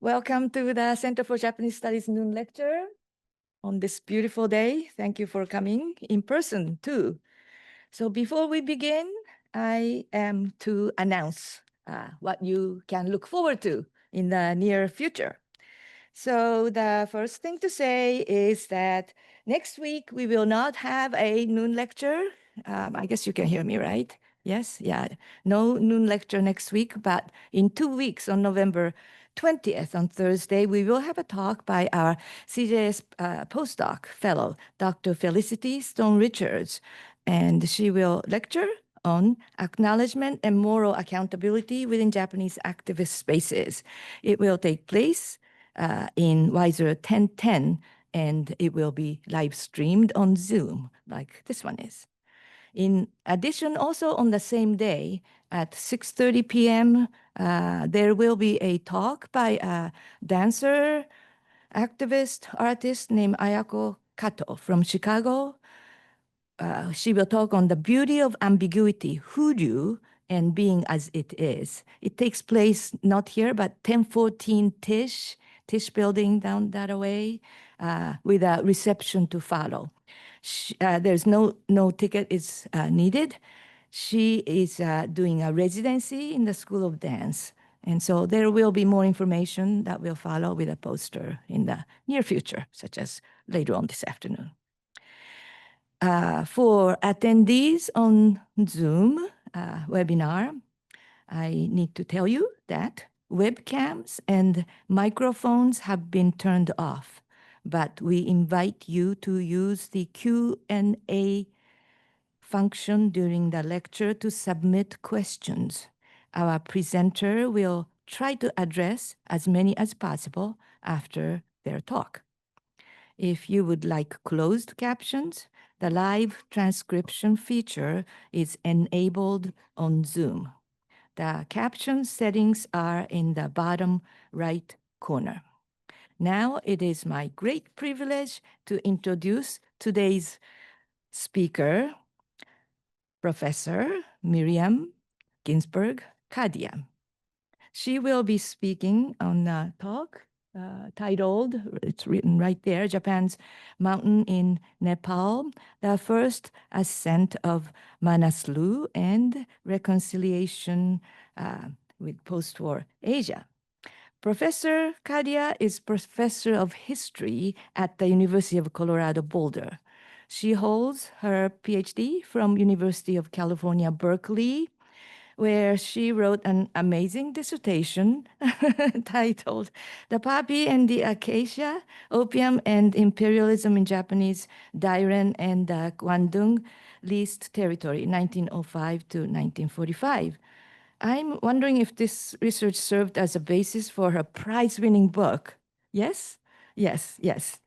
Welcome to the Center for Japanese Studies noon lecture on this beautiful day. Thank you for coming in person too. So before we begin, I am to announce what you can look forward to in the near future. So the first thing to say is that next week we will not have a noon lecture. I guess you can hear me, right? Yes, yeah. No noon lecture next week, but in 2 weeks on November 20th on Thursday, we will have a talk by our CJS postdoc fellow, Dr. Felicity Stone Richards, and she will lecture on acknowledgement and moral accountability within Japanese activist spaces. It will take place in Wiser 1010, and it will be live streamed on Zoom, like this one is. In addition, also on the same day at 6:30 p.m., there will be a talk by a dancer, activist, artist named Ayako Kato from Chicago. She will talk on the beauty of ambiguity, hoodoo, and being as it is. It takes place not here, but 1014 Tisch building down that way, with a reception to follow. There's no ticket is needed. She is doing a residency in the School of Dance. And so there will be more information that will follow with a poster in the near future, such as later on this afternoon. For attendees on Zoom webinar, I need to tell you that webcams and microphones have been turned off, but we invite you to use the Q&A function during the lecture to submit questions. Our presenter will try to address as many as possible after their talk. If you would like closed captions, the live transcription feature is enabled on Zoom. The caption settings are in the bottom right corner. Now it is my great privilege to introduce today's speaker, Professor Miriam Kingsberg Kadia. She will be speaking on a talk titled, it's written right there, Japan's Mountain in Nepal, the first ascent of Manaslu and reconciliation with post-war Asia. Professor Kadia is professor of history at the University of Colorado Boulder. She holds her PhD from University of California, Berkeley, where she wrote an amazing dissertation titled The Poppy and the Acacia, Opium and Imperialism in Japanese Dairen and the Guangdong Leased Territory, 1905 to 1945. I'm wondering if this research served as a basis for her prize-winning book. Yes? Yes, yes.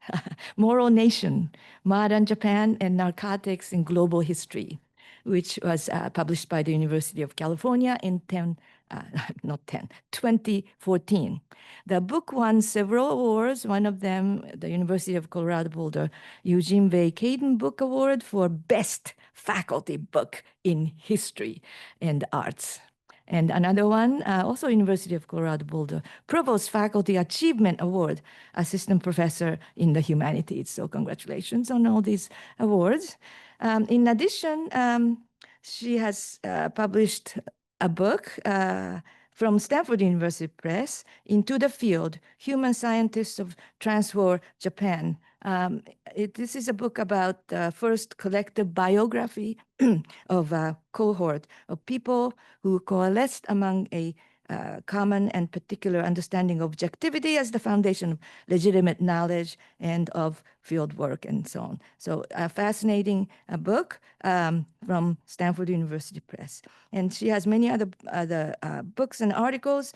Moral Nation, Modern Japan and Narcotics in Global History, which was published by the University of California in 2014. The book won several awards, one of them the University of Colorado Boulder Eugene V. Caden Book Award for Best Faculty Book in History and Arts. And another one, also University of Colorado Boulder, Provost Faculty Achievement Award, Assistant Professor in the Humanities. So congratulations on all these awards. In addition, she has published a book from Stanford University Press, Into the Field, Human Scientists of Transwar Japan. This is a book about the first collective biography of a cohort of people who coalesced among a common and particular understanding of objectivity as the foundation of legitimate knowledge and of field work and so on. So a fascinating book from Stanford University Press. And she has many other books and articles,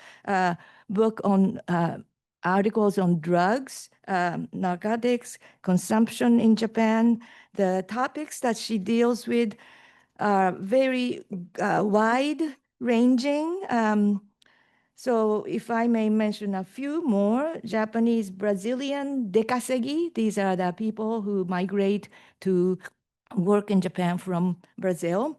articles on drugs, narcotics, consumption in Japan. The topics that she deals with are very wide-ranging. So if I may mention a few more, Japanese, Brazilian, dekasegi, these are the people who migrate to work in Japan from Brazil.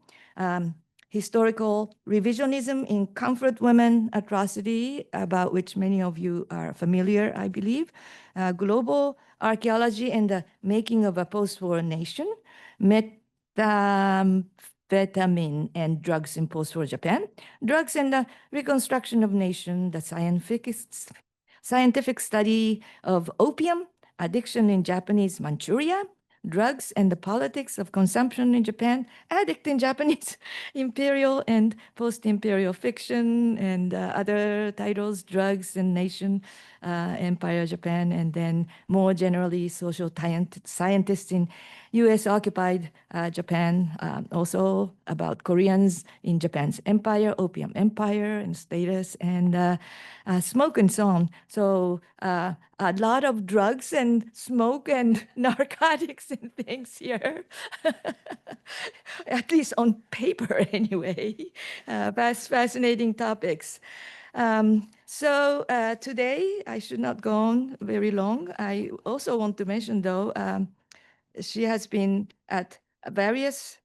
historical revisionism in comfort women atrocity, about which many of you are familiar, I believe, global archaeology and the making of a post-war nation, methamphetamine and drugs in post-war Japan, drugs and the reconstruction of nation, the scientific study of opium, addiction in Japanese Manchuria, drugs and the politics of consumption in Japan, addict in Japanese imperial and post-imperial fiction, and other titles, drugs and nation, empire Japan, and then more generally social scientists in US occupied Japan, also about Koreans in Japan's empire, opium empire and status, and smoke and so on. So a lot of drugs and smoke and narcotics and things here, at least on paper anyway. Fascinating topics. So today, I should not go on very long. I also want to mention, though, she has been at various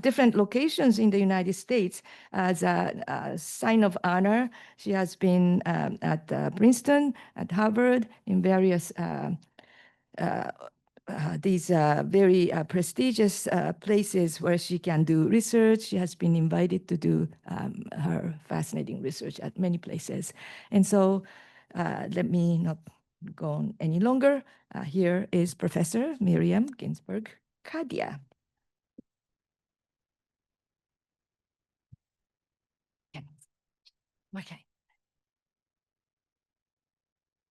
different locations in the United States as a sign of honor. She has been at Princeton, at Harvard, in various these very prestigious places where she can do research. She has been invited to do her fascinating research at many places. And so let me not go on any longer. Here is Professor Miriam Kingsberg Kadia. Okay.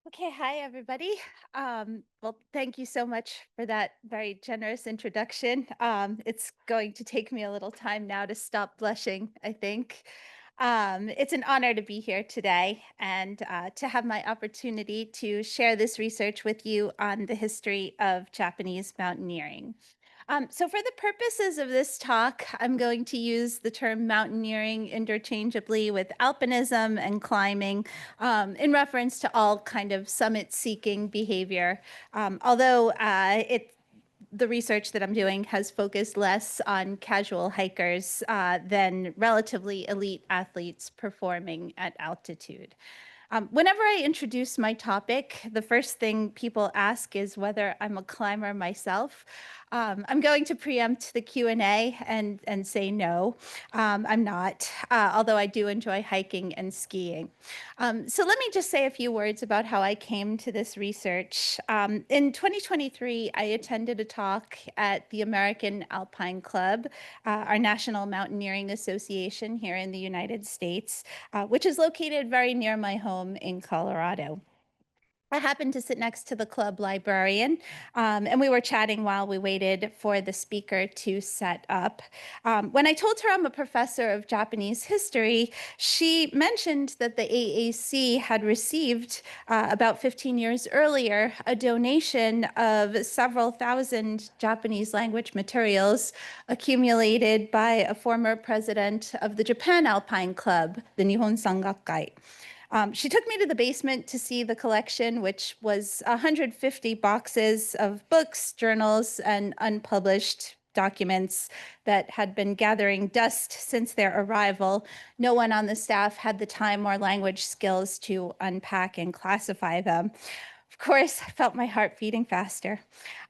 Okay, hi everybody. Well, thank you so much for that very generous introduction. It's going to take me a little time now to stop blushing, I think. It's an honor to be here today and to have my opportunity to share this research with you on the history of Japanese mountaineering. So for the purposes of this talk, I'm going to use the term mountaineering interchangeably with alpinism and climbing in reference to all kind of summit-seeking behavior, although the research that I'm doing has focused less on casual hikers than relatively elite athletes performing at altitude. Whenever I introduce my topic, the first thing people ask is whether I'm a climber myself. I'm going to preempt the Q&A and say no, I'm not, although I do enjoy hiking and skiing. So let me just say a few words about how I came to this research. In 2023, I attended a talk at the American Alpine Club, our national mountaineering association here in the United States, which is located very near my home in Colorado. I happened to sit next to the club librarian, and we were chatting while we waited for the speaker to set up. When I told her I'm a professor of Japanese history, she mentioned that the AAC had received, about 15 years earlier, a donation of several thousand Japanese language materials accumulated by a former president of the Japan Alpine Club, the Nihon Sangakkai. She took me to the basement to see the collection, which was 150 boxes of books, journals, and unpublished documents that had been gathering dust since their arrival. No one on the staff had the time or language skills to unpack and classify them. Of course, I felt my heart beating faster.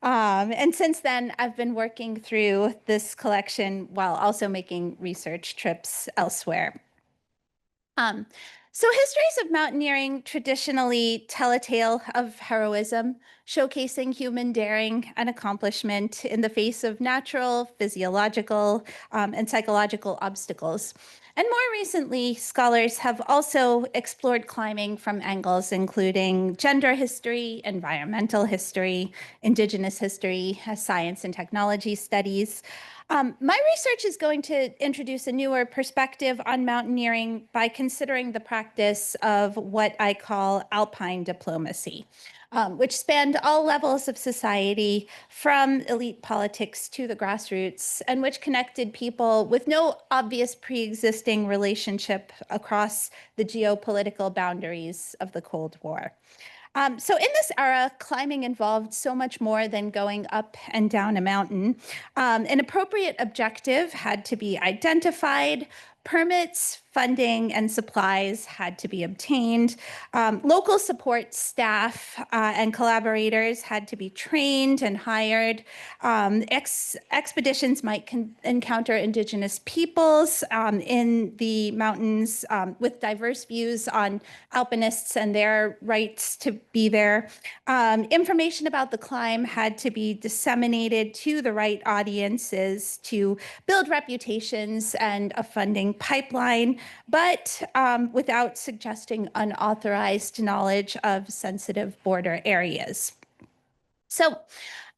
And since then, I've been working through this collection while also making research trips elsewhere. So histories of mountaineering traditionally tell a tale of heroism, showcasing human daring and accomplishment in the face of natural, physiological, and psychological obstacles. And more recently, scholars have also explored climbing from angles including gender history, environmental history, indigenous history, science and technology studies. My research is going to introduce a newer perspective on mountaineering by considering the practice of what I call alpine diplomacy, which spanned all levels of society from elite politics to the grassroots, and which connected people with no obvious pre-existing relationship across the geopolitical boundaries of the Cold War. So in this era, climbing involved so much more than going up and down a mountain. An appropriate objective had to be identified, permits, funding, and supplies had to be obtained. Local support staff and collaborators had to be trained and hired. Expeditions might encounter indigenous peoples in the mountains with diverse views on alpinists and their rights to be there. Information about the climb had to be disseminated to the right audiences to build reputations and a funding pipeline, but without suggesting unauthorized knowledge of sensitive border areas. So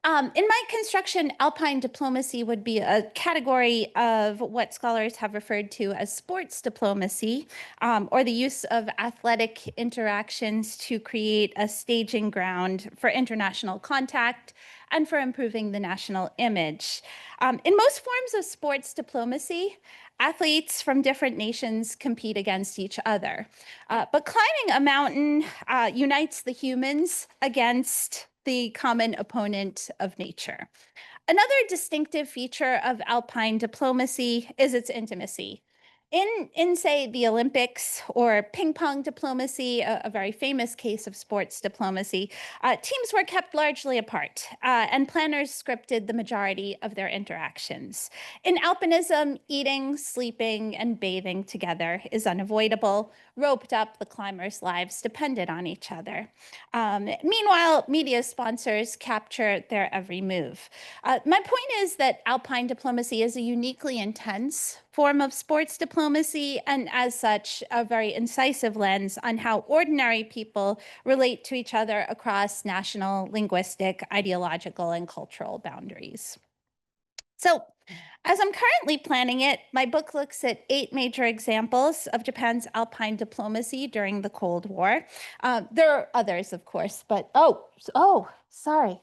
in my construction, alpine diplomacy would be a category of what scholars have referred to as sports diplomacy, or the use of athletic interactions to create a staging ground for international contact and for improving the national image. In most forms of sports diplomacy, athletes from different nations compete against each other. But climbing a mountain unites the humans against the common opponent of nature. Another distinctive feature of alpine diplomacy is its intimacy. In say, the Olympics or ping pong diplomacy, a very famous case of sports diplomacy, teams were kept largely apart, and planners scripted the majority of their interactions. In alpinism, eating, sleeping, and bathing together is unavoidable. Roped up, the climbers' lives depended on each other. Meanwhile, media sponsors capture their every move. My point is that alpine diplomacy is a uniquely intense form of sports diplomacy, and as such, a very incisive lens on how ordinary people relate to each other across national, linguistic, ideological, and cultural boundaries. So, as I'm currently planning it, my book looks at 8 major examples of Japan's alpine diplomacy during the Cold War. There are others, of course, but sorry.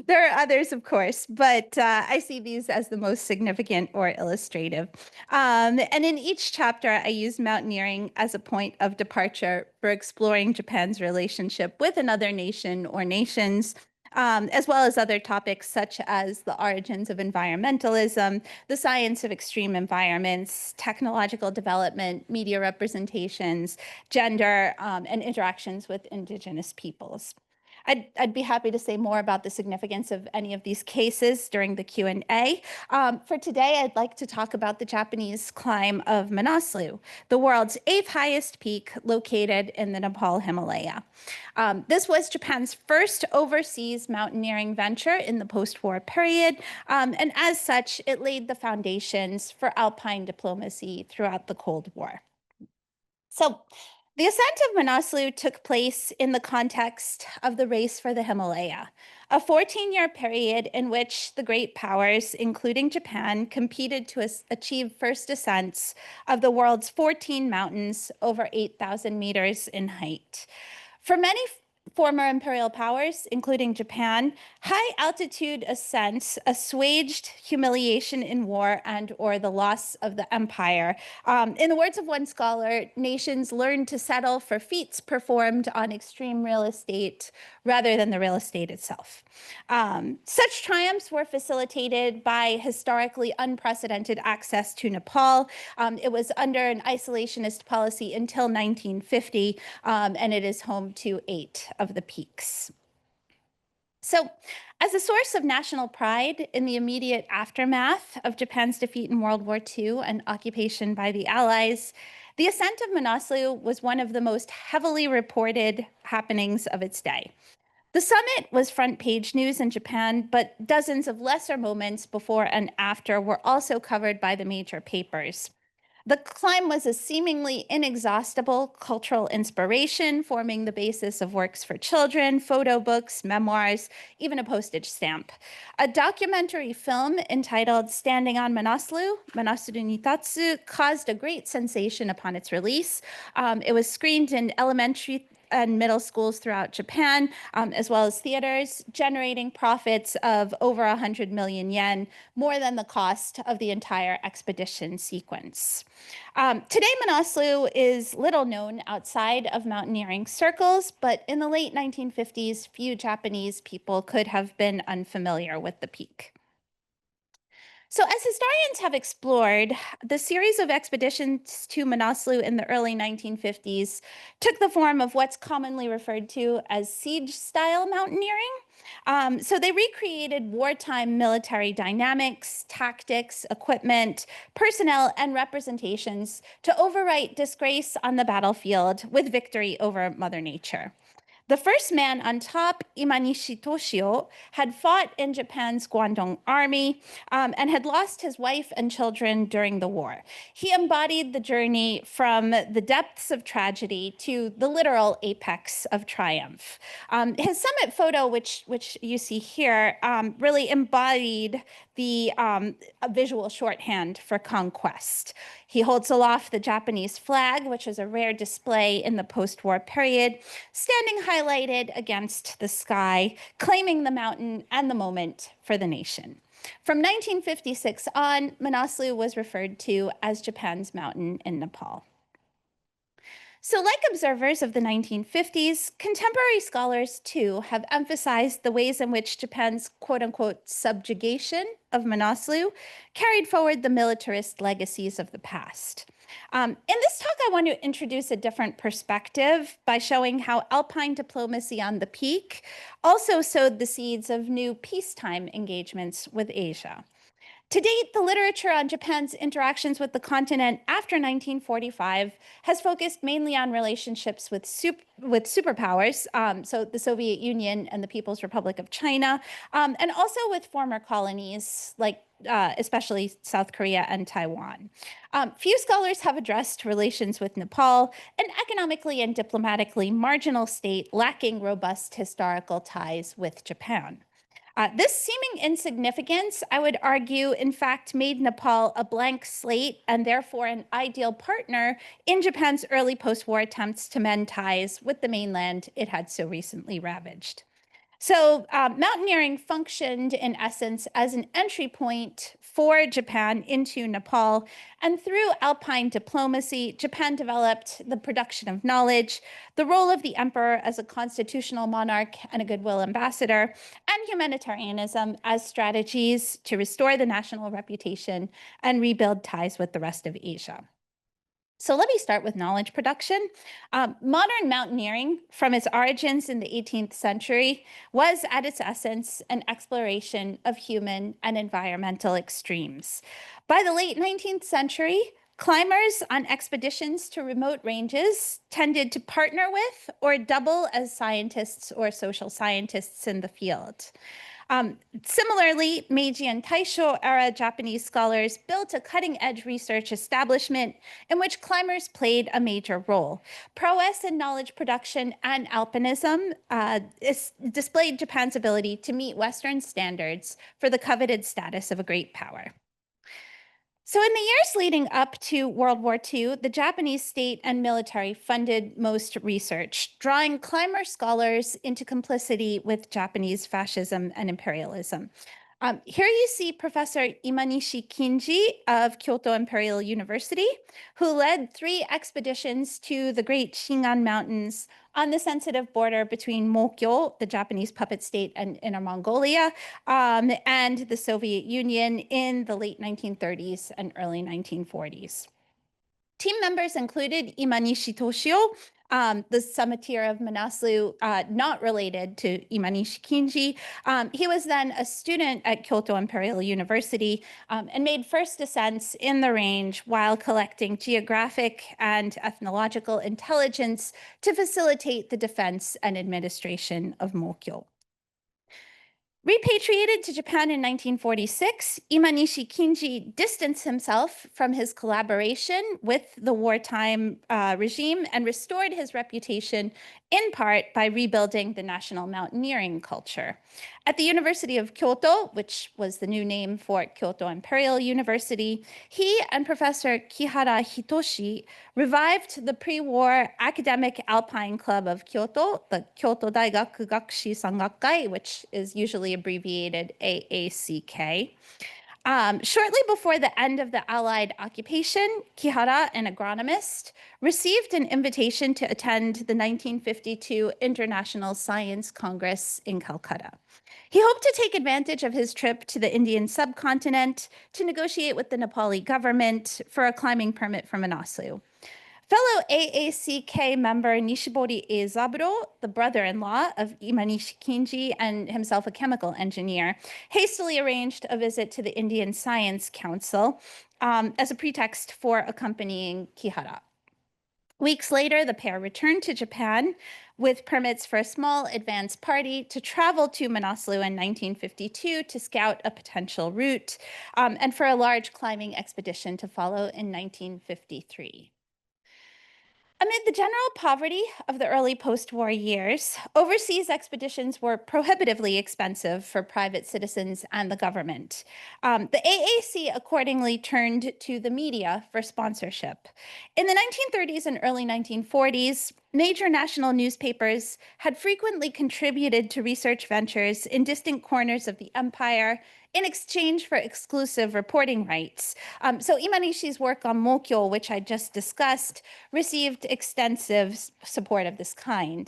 There are others, of course, but I see these as the most significant or illustrative. And in each chapter, I use mountaineering as a point of departure for exploring Japan's relationship with another nation or nations, as well as other topics such as the origins of environmentalism, the science of extreme environments, technological development, media representations, gender, and interactions with indigenous peoples. I'd be happy to say more about the significance of any of these cases during the Q&A. For today, I'd like to talk about the Japanese climb of Manaslu, the world's 8th highest peak located in the Nepal Himalaya. This was Japan's first overseas mountaineering venture in the post-war period, and as such, it laid the foundations for alpine diplomacy throughout the Cold War. So, the Ascent of Manaslu took place in the context of the race for the Himalaya, a 14-year period in which the great powers, including Japan, competed to achieve first ascents of the world's 14 mountains over 8,000 meters in height. For many former imperial powers, including Japan, high-altitude ascents assuaged humiliation in war and/or the loss of the empire. In the words of one scholar, nations learned to settle for feats performed on extreme real estate rather than the real estate itself. Such triumphs were facilitated by historically unprecedented access to Nepal. It was under an isolationist policy until 1950, and it is home to 8 of the peaks. So, as a source of national pride in the immediate aftermath of Japan's defeat in World War II and occupation by the Allies, the Ascent of Manaslu was one of the most heavily reported happenings of its day. The summit was front page news in Japan, but dozens of lesser moments before and after were also covered by the major papers. The climb was a seemingly inexhaustible cultural inspiration, forming the basis of works for children, photo books, memoirs, even a postage stamp. A documentary film entitled Standing on Manaslu, Manaslu Nitatsu, caused a great sensation upon its release. It was screened in elementary and middle schools throughout Japan, as well as theaters, generating profits of over 100 million yen, more than the cost of the entire expedition sequence. Today, Manaslu is little known outside of mountaineering circles, but in the late 1950s, few Japanese people could have been unfamiliar with the peak. So as historians have explored, the series of expeditions to Manaslu in the early 1950s took the form of what's commonly referred to as siege-style mountaineering. So they recreated wartime military dynamics, tactics, equipment, personnel, and representations to overwrite disgrace on the battlefield with victory over Mother Nature. The first man on top, Imanishi Toshio, had fought in Japan's Guangdong army and had lost his wife and children during the war. He embodied the journey from the depths of tragedy to the literal apex of triumph. His summit photo, which you see here, really embodied the visual shorthand for conquest. He holds aloft the Japanese flag, which is a rare display in the post-war period, standing highlighted against the sky, claiming the mountain and the moment for the nation. From 1956 on, Manaslu was referred to as Japan's mountain in Nepal. So like observers of the 1950s, contemporary scholars too have emphasized the ways in which Japan's quote-unquote subjugation of Manaslu carried forward the militarist legacies of the past. In this talk, I want to introduce a different perspective by showing how alpine diplomacy on the peak also sowed the seeds of new peacetime engagements with Asia. To date, the literature on Japan's interactions with the continent after 1945 has focused mainly on relationships with superpowers, so the Soviet Union and the People's Republic of China, and also with former colonies like especially South Korea and Taiwan. Few scholars have addressed relations with Nepal, an economically and diplomatically marginal state lacking robust historical ties with Japan. This seeming insignificance, I would argue, in fact, made Nepal a blank slate and therefore an ideal partner in Japan's early post-war attempts to mend ties with the mainland it had so recently ravaged. So mountaineering functioned in essence as an entry point for Japan into Nepal, and through alpine diplomacy, Japan developed the production of knowledge, the role of the emperor as a constitutional monarch and a goodwill ambassador, and humanitarianism as strategies to restore the national reputation and rebuild ties with the rest of Asia. So let me start with knowledge production. Modern mountaineering, from its origins in the 18th century, was at its essence an exploration of human and environmental extremes. By the late 19th century, climbers on expeditions to remote ranges tended to partner with or double as scientists or social scientists in the field. Similarly, Meiji and Taisho era Japanese scholars built a cutting-edge research establishment in which climbers played a major role. Prowess in knowledge production and alpinism displayed Japan's ability to meet Western standards for the coveted status of a great power. So in the years leading up to World War II, the Japanese state and military funded most research, drawing climber scholars into complicity with Japanese fascism and imperialism. Here you see Professor Imanishi Kinji of Kyoto Imperial University, who led 3 expeditions to the Great Shingan Mountains on the sensitive border between Mokyo, the Japanese puppet state, and Inner Mongolia, and the Soviet Union in the late 1930s and early 1940s. Team members included Imanishi Toshio, the summiteer of Manaslu, not related to Imanishi Kinji. He was then a student at Kyoto Imperial University and made first ascents in the range while collecting geographic and ethnological intelligence to facilitate the defense and administration of Mokyo. Repatriated to Japan in 1946, Imanishi Kinji distanced himself from his collaboration with the wartime regime and restored his reputation in part by rebuilding the national mountaineering culture. At the University of Kyoto, which was the new name for Kyoto Imperial University, he and Professor Kihara Hitoshi revived the pre-war Academic Alpine Club of Kyoto, the Kyoto Daigaku Gakushi Sangakkai, which is usually abbreviated AACK. Shortly before the end of the Allied occupation, Kihara, an agronomist, received an invitation to attend the 1952 International Science Congress in Calcutta. He hoped to take advantage of his trip to the Indian subcontinent to negotiate with the Nepali government for a climbing permit for Manaslu. Fellow AACK member Nishibori Eizaburo, the brother-in-law of Imanishi Kinji and himself a chemical engineer, hastily arranged a visit to the Indian Science Council as a pretext for accompanying Kihara. Weeks later, the pair returned to Japan with permits for a small advance party to travel to Manaslu in 1952 to scout a potential route, and for a large climbing expedition to follow in 1953. Amid the general poverty of the early post-war years, overseas expeditions were prohibitively expensive for private citizens and the government. The AAC accordingly turned to the media for sponsorship. In the 1930s and early 1940s, major national newspapers had frequently contributed to research ventures in distant corners of the empire in exchange for exclusive reporting rights. So Imanishi's work on Mokyo, which I just discussed, received extensive support of this kind.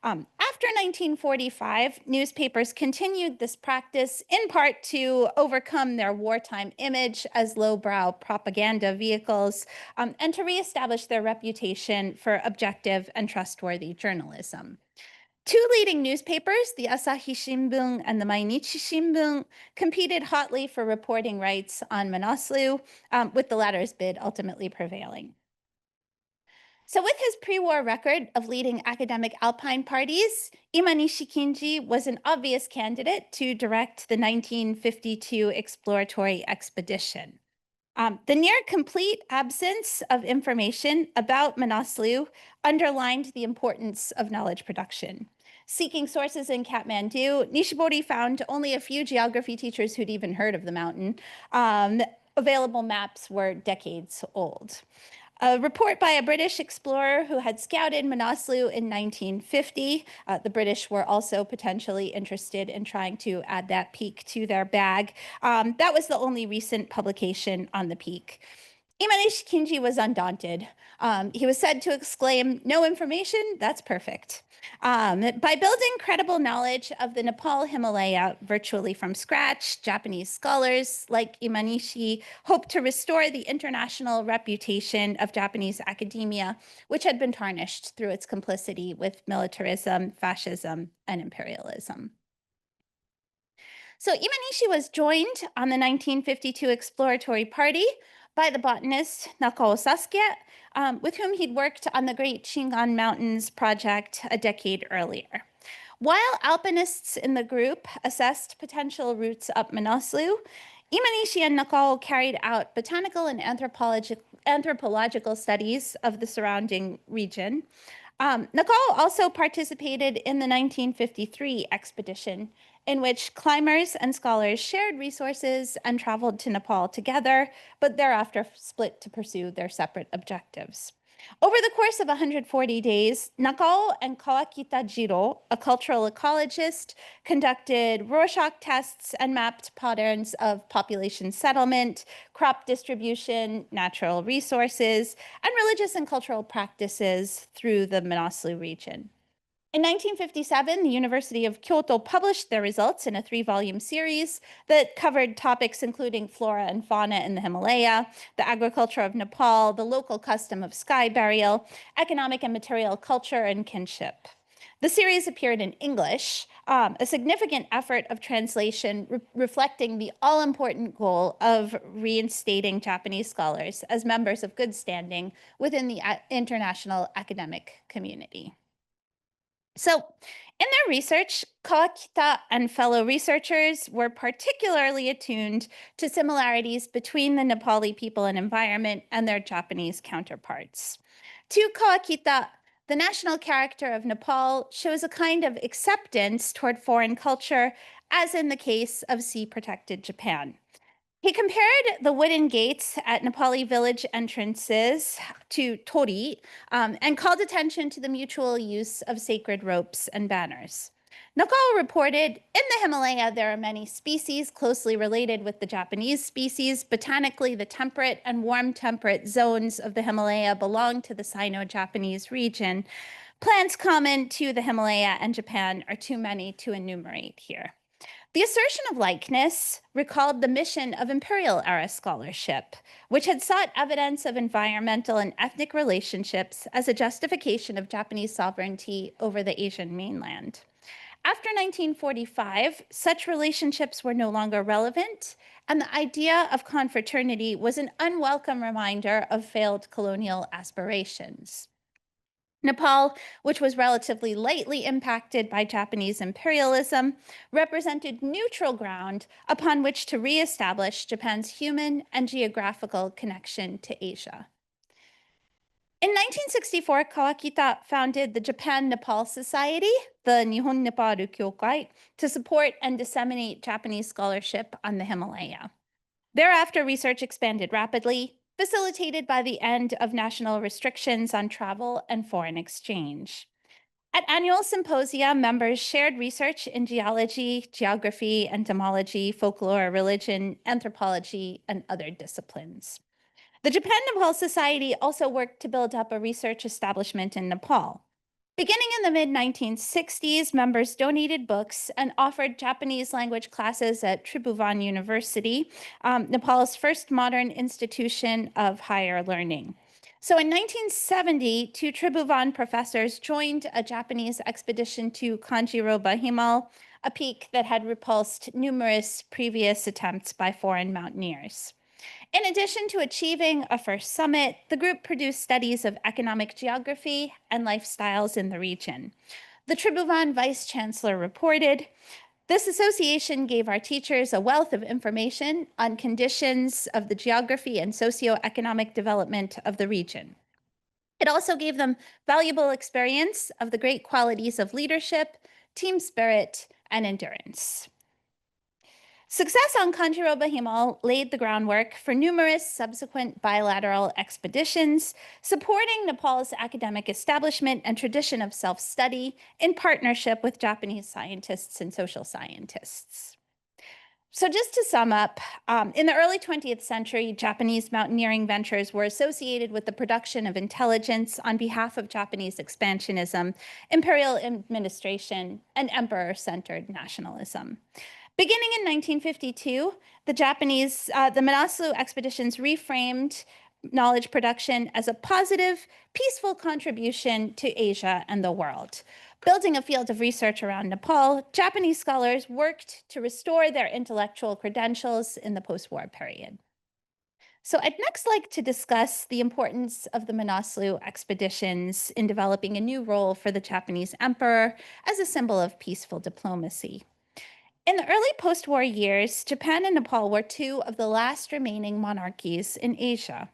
After 1945, newspapers continued this practice in part to overcome their wartime image as lowbrow propaganda vehicles and to reestablish their reputation for objective and trustworthy journalism. Two leading newspapers, the Asahi Shimbun and the Mainichi Shimbun, competed hotly for reporting rights on Manaslu, with the latter's bid ultimately prevailing. So with his pre-war record of leading academic alpine parties, Imanishi Kinji was an obvious candidate to direct the 1952 exploratory expedition. The near complete absence of information about Manaslu underlined the importance of knowledge production. Seeking sources in Kathmandu, Nishibori found only a few geography teachers who'd even heard of the mountain. Available maps were decades old. A report by a British explorer who had scouted Manaslu in 1950. The British were also potentially interested in trying to add that peak to their bag. That was the only recent publication on the peak. Imanishi Kinji was undaunted. He was said to exclaim, "No information? That's perfect." By building credible knowledge of the Nepal Himalaya virtually from scratch, Japanese scholars like Imanishi hoped to restore the international reputation of Japanese academia, which had been tarnished through its complicity with militarism, fascism, and imperialism. So Imanishi was joined on the 1952 exploratory party by the botanist Nakao Sasuke, with whom he'd worked on the Great Shingan Mountains project a decade earlier. While alpinists in the group assessed potential routes up Manaslu, Imanishi and Nakao carried out botanical and anthropological studies of the surrounding region. Nakao also participated in the 1953 expedition, in which climbers and scholars shared resources and traveled to Nepal together, but thereafter split to pursue their separate objectives. Over the course of 140 days, Nakao and Kawakita Jiro, a cultural ecologist, conducted Rorschach tests and mapped patterns of population settlement, crop distribution, natural resources, and religious and cultural practices through the Manaslu region. In 1957, the University of Kyoto published their results in a 3-volume series that covered topics including flora and fauna in the Himalaya, the agriculture of Nepal, the local custom of sky burial, economic and material culture, and kinship. The series appeared in English, a significant effort of translation reflecting the all-important goal of reinstating Japanese scholars as members of good standing within the international academic community. So in their research, Kawakita and fellow researchers were particularly attuned to similarities between the Nepali people and environment and their Japanese counterparts. To Kawakita, the national character of Nepal shows a kind of acceptance toward foreign culture, as in the case of sea-protected Japan. He compared the wooden gates at Nepali village entrances to tori and called attention to the mutual use of sacred ropes and banners. Nakal reported, in the Himalaya, there are many species closely related with the Japanese species. Botanically, the temperate and warm temperate zones of the Himalaya belong to the Sino-Japanese region. Plants common to the Himalaya and Japan are too many to enumerate here. The assertion of likeness recalled the mission of imperial era scholarship, which had sought evidence of environmental and ethnic relationships as a justification of Japanese sovereignty over the Asian mainland. After 1945, such relationships were no longer relevant, and the idea of confraternity was an unwelcome reminder of failed colonial aspirations. Nepal, which was relatively lightly impacted by Japanese imperialism, represented neutral ground upon which to reestablish Japan's human and geographical connection to Asia. In 1964, Kawakita founded the Japan-Nepal Society, the Nihon Nepal Kyokai, to support and disseminate Japanese scholarship on the Himalaya. Thereafter, research expanded rapidly, facilitated by the end of national restrictions on travel and foreign exchange. At annual symposia, members shared research in geology, geography, entomology, folklore, religion, anthropology, and other disciplines. The Japan-Nepal Society also worked to build up a research establishment in Nepal. Beginning in the mid-1960s, members donated books and offered Japanese language classes at Tribhuvan University, Nepal's first modern institution of higher learning. So in 1970, two Tribhuvan professors joined a Japanese expedition to Kanjiroba Himal, a peak that had repulsed numerous previous attempts by foreign mountaineers. In addition to achieving a first summit, the group produced studies of economic geography and lifestyles in the region. The Tribhuvan Vice Chancellor reported, "This association gave our teachers a wealth of information on conditions of the geography and socioeconomic development of the region. It also gave them valuable experience of the great qualities of leadership, team spirit, and endurance." Success on Kanjiroba Himal laid the groundwork for numerous subsequent bilateral expeditions, supporting Nepal's academic establishment and tradition of self-study in partnership with Japanese scientists and social scientists. So just to sum up, in the early 20th century, Japanese mountaineering ventures were associated with the production of intelligence on behalf of Japanese expansionism, imperial administration, and emperor-centered nationalism. Beginning in 1952, the Manaslu expeditions reframed knowledge production as a positive, peaceful contribution to Asia and the world. Building a field of research around Nepal, Japanese scholars worked to restore their intellectual credentials in the post-war period. So I'd next like to discuss the importance of the Manaslu expeditions in developing a new role for the Japanese emperor as a symbol of peaceful diplomacy. In the early post-war years, Japan and Nepal were two of the last remaining monarchies in Asia.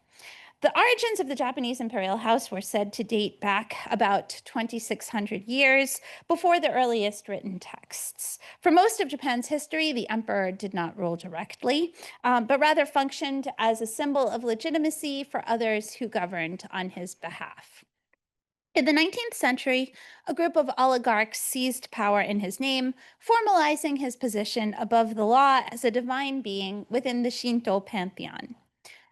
The origins of the Japanese imperial house were said to date back about 2,600 years before the earliest written texts. For most of Japan's history, the emperor did not rule directly, but rather functioned as a symbol of legitimacy for others who governed on his behalf. In the 19th century, a group of oligarchs seized power in his name, formalizing his position above the law as a divine being within the Shinto pantheon.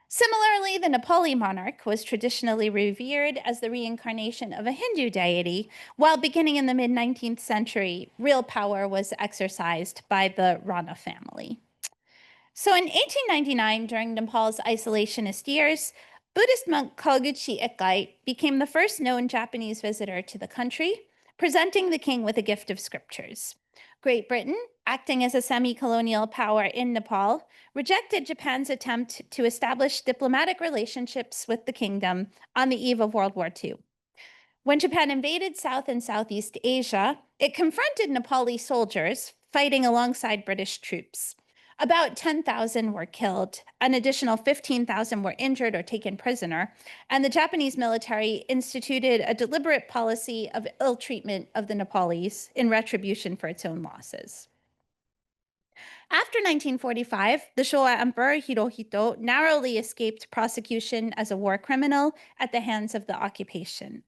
Similarly, the Nepali monarch was traditionally revered as the reincarnation of a Hindu deity, while beginning in the mid-19th century, real power was exercised by the Rana family. So in 1899, during Nepal's isolationist years, Buddhist monk Kaguchi Ekkai became the first known Japanese visitor to the country, presenting the king with a gift of scriptures. Great Britain, acting as a semi-colonial power in Nepal, rejected Japan's attempt to establish diplomatic relationships with the kingdom on the eve of World War II. When Japan invaded South and Southeast Asia, it confronted Nepali soldiers fighting alongside British troops. About 10,000 were killed, an additional 15,000 were injured or taken prisoner, and the Japanese military instituted a deliberate policy of ill treatment of the Nepalese in retribution for its own losses. After 1945, the Showa Emperor Hirohito narrowly escaped prosecution as a war criminal at the hands of the occupation.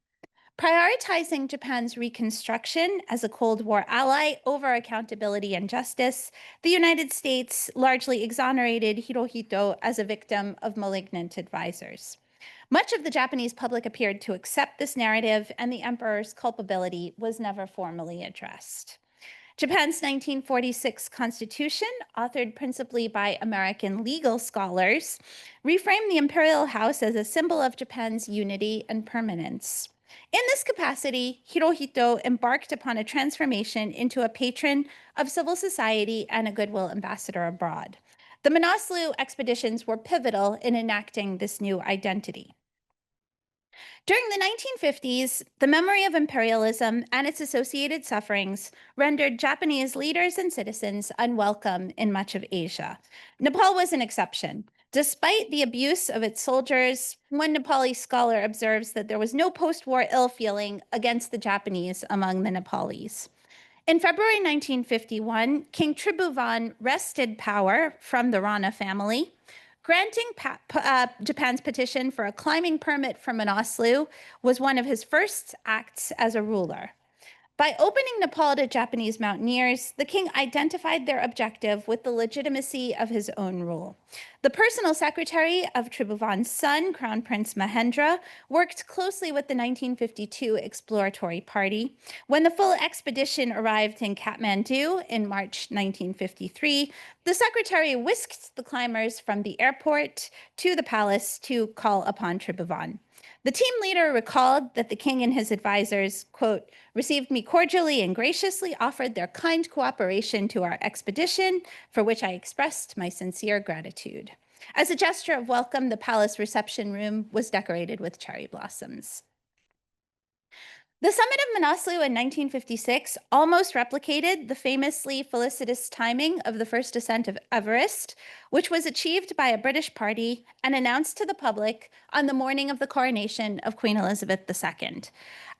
Prioritizing Japan's reconstruction as a Cold War ally over accountability and justice, the United States largely exonerated Hirohito as a victim of malignant advisors. Much of the Japanese public appeared to accept this narrative, and the emperor's culpability was never formally addressed. Japan's 1946 constitution, authored principally by American legal scholars, reframed the imperial house as a symbol of Japan's unity and permanence. In this capacity, Hirohito embarked upon a transformation into a patron of civil society and a goodwill ambassador abroad. The Manaslu expeditions were pivotal in enacting this new identity. During the 1950s, the memory of imperialism and its associated sufferings rendered Japanese leaders and citizens unwelcome in much of Asia. Nepal was an exception. Despite the abuse of its soldiers, one Nepali scholar observes that there was no post-war ill feeling against the Japanese among the Nepalese. In February 1951, King Tribhuvan wrested power from the Rana family. Granting Japan's petition for a climbing permit for Manaslu was one of his first acts as a ruler. By opening Nepal to Japanese mountaineers, the king identified their objective with the legitimacy of his own rule. The personal secretary of Tribhuvan's son, Crown Prince Mahendra, worked closely with the 1952 exploratory party. When the full expedition arrived in Kathmandu in March 1953, the secretary whisked the climbers from the airport to the palace to call upon Tribhuvan. The team leader recalled that the king and his advisors, quote, received me cordially and graciously offered their kind cooperation to our expedition, for which I expressed my sincere gratitude. As a gesture of welcome, the palace reception room was decorated with cherry blossoms. The summit of Manaslu in 1956 almost replicated the famously felicitous timing of the first ascent of Everest, which was achieved by a British party and announced to the public on the morning of the coronation of Queen Elizabeth II.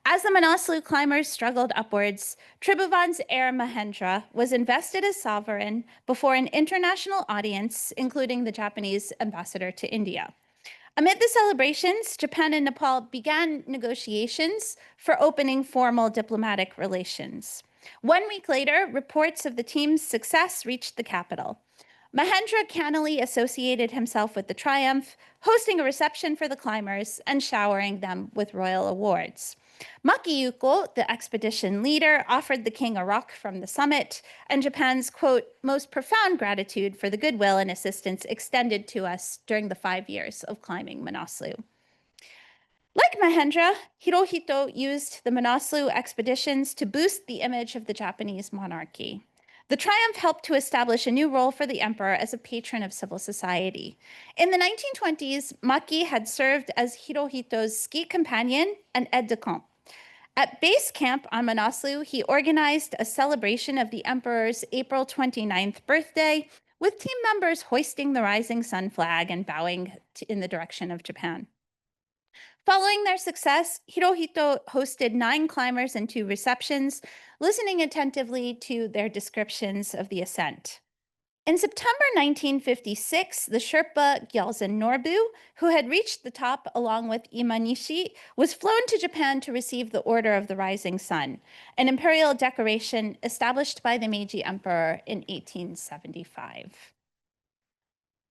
As the Manaslu climbers struggled upwards, Tribhuvan's heir Mahendra was invested as sovereign before an international audience, including the Japanese ambassador to India. Amid the celebrations, Japan and Nepal began negotiations for opening formal diplomatic relations. 1 week later, reports of the team's success reached the capital. Mahendra cannily associated himself with the triumph, hosting a reception for the climbers and showering them with royal awards. Maki Yuko, the expedition leader, offered the king a rock from the summit, and Japan's, quote, most profound gratitude for the goodwill and assistance extended to us during the 5 years of climbing Manaslu. Like Mahendra, Hirohito used the Manaslu expeditions to boost the image of the Japanese monarchy. The triumph helped to establish a new role for the emperor as a patron of civil society. In the 1920s, Maki had served as Hirohito's ski companion and aide de camp. At base camp on Manaslu, he organized a celebration of the emperor's April 29th birthday, with team members hoisting the rising sun flag and bowing in the direction of Japan. Following their success, Hirohito hosted 9 climbers and 2 receptions, listening attentively to their descriptions of the ascent. In September 1956, the Sherpa Gyaltsen Norbu, who had reached the top along with Imanishi, was flown to Japan to receive the Order of the Rising Sun, an imperial decoration established by the Meiji Emperor in 1875.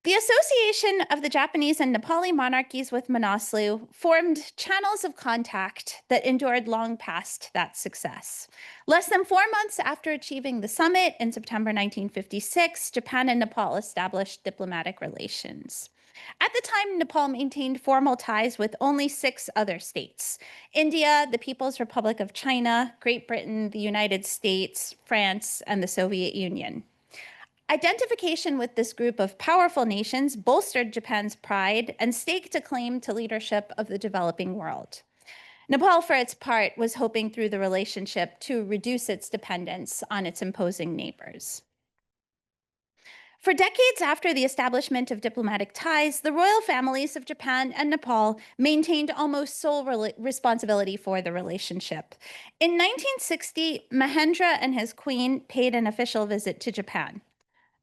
The association of the Japanese and Nepali monarchies with Manaslu formed channels of contact that endured long past that success. Less than 4 months after achieving the summit in September 1956, Japan and Nepal established diplomatic relations. At the time, Nepal maintained formal ties with only 6 other states: India, the People's Republic of China, Great Britain, the United States, France, and the Soviet Union. Identification with this group of powerful nations bolstered Japan's pride and staked a claim to leadership of the developing world. Nepal, for its part, was hoping through the relationship to reduce its dependence on its imposing neighbors. For decades after the establishment of diplomatic ties, the royal families of Japan and Nepal maintained almost sole responsibility for the relationship. In 1960, Mahendra and his queen paid an official visit to Japan.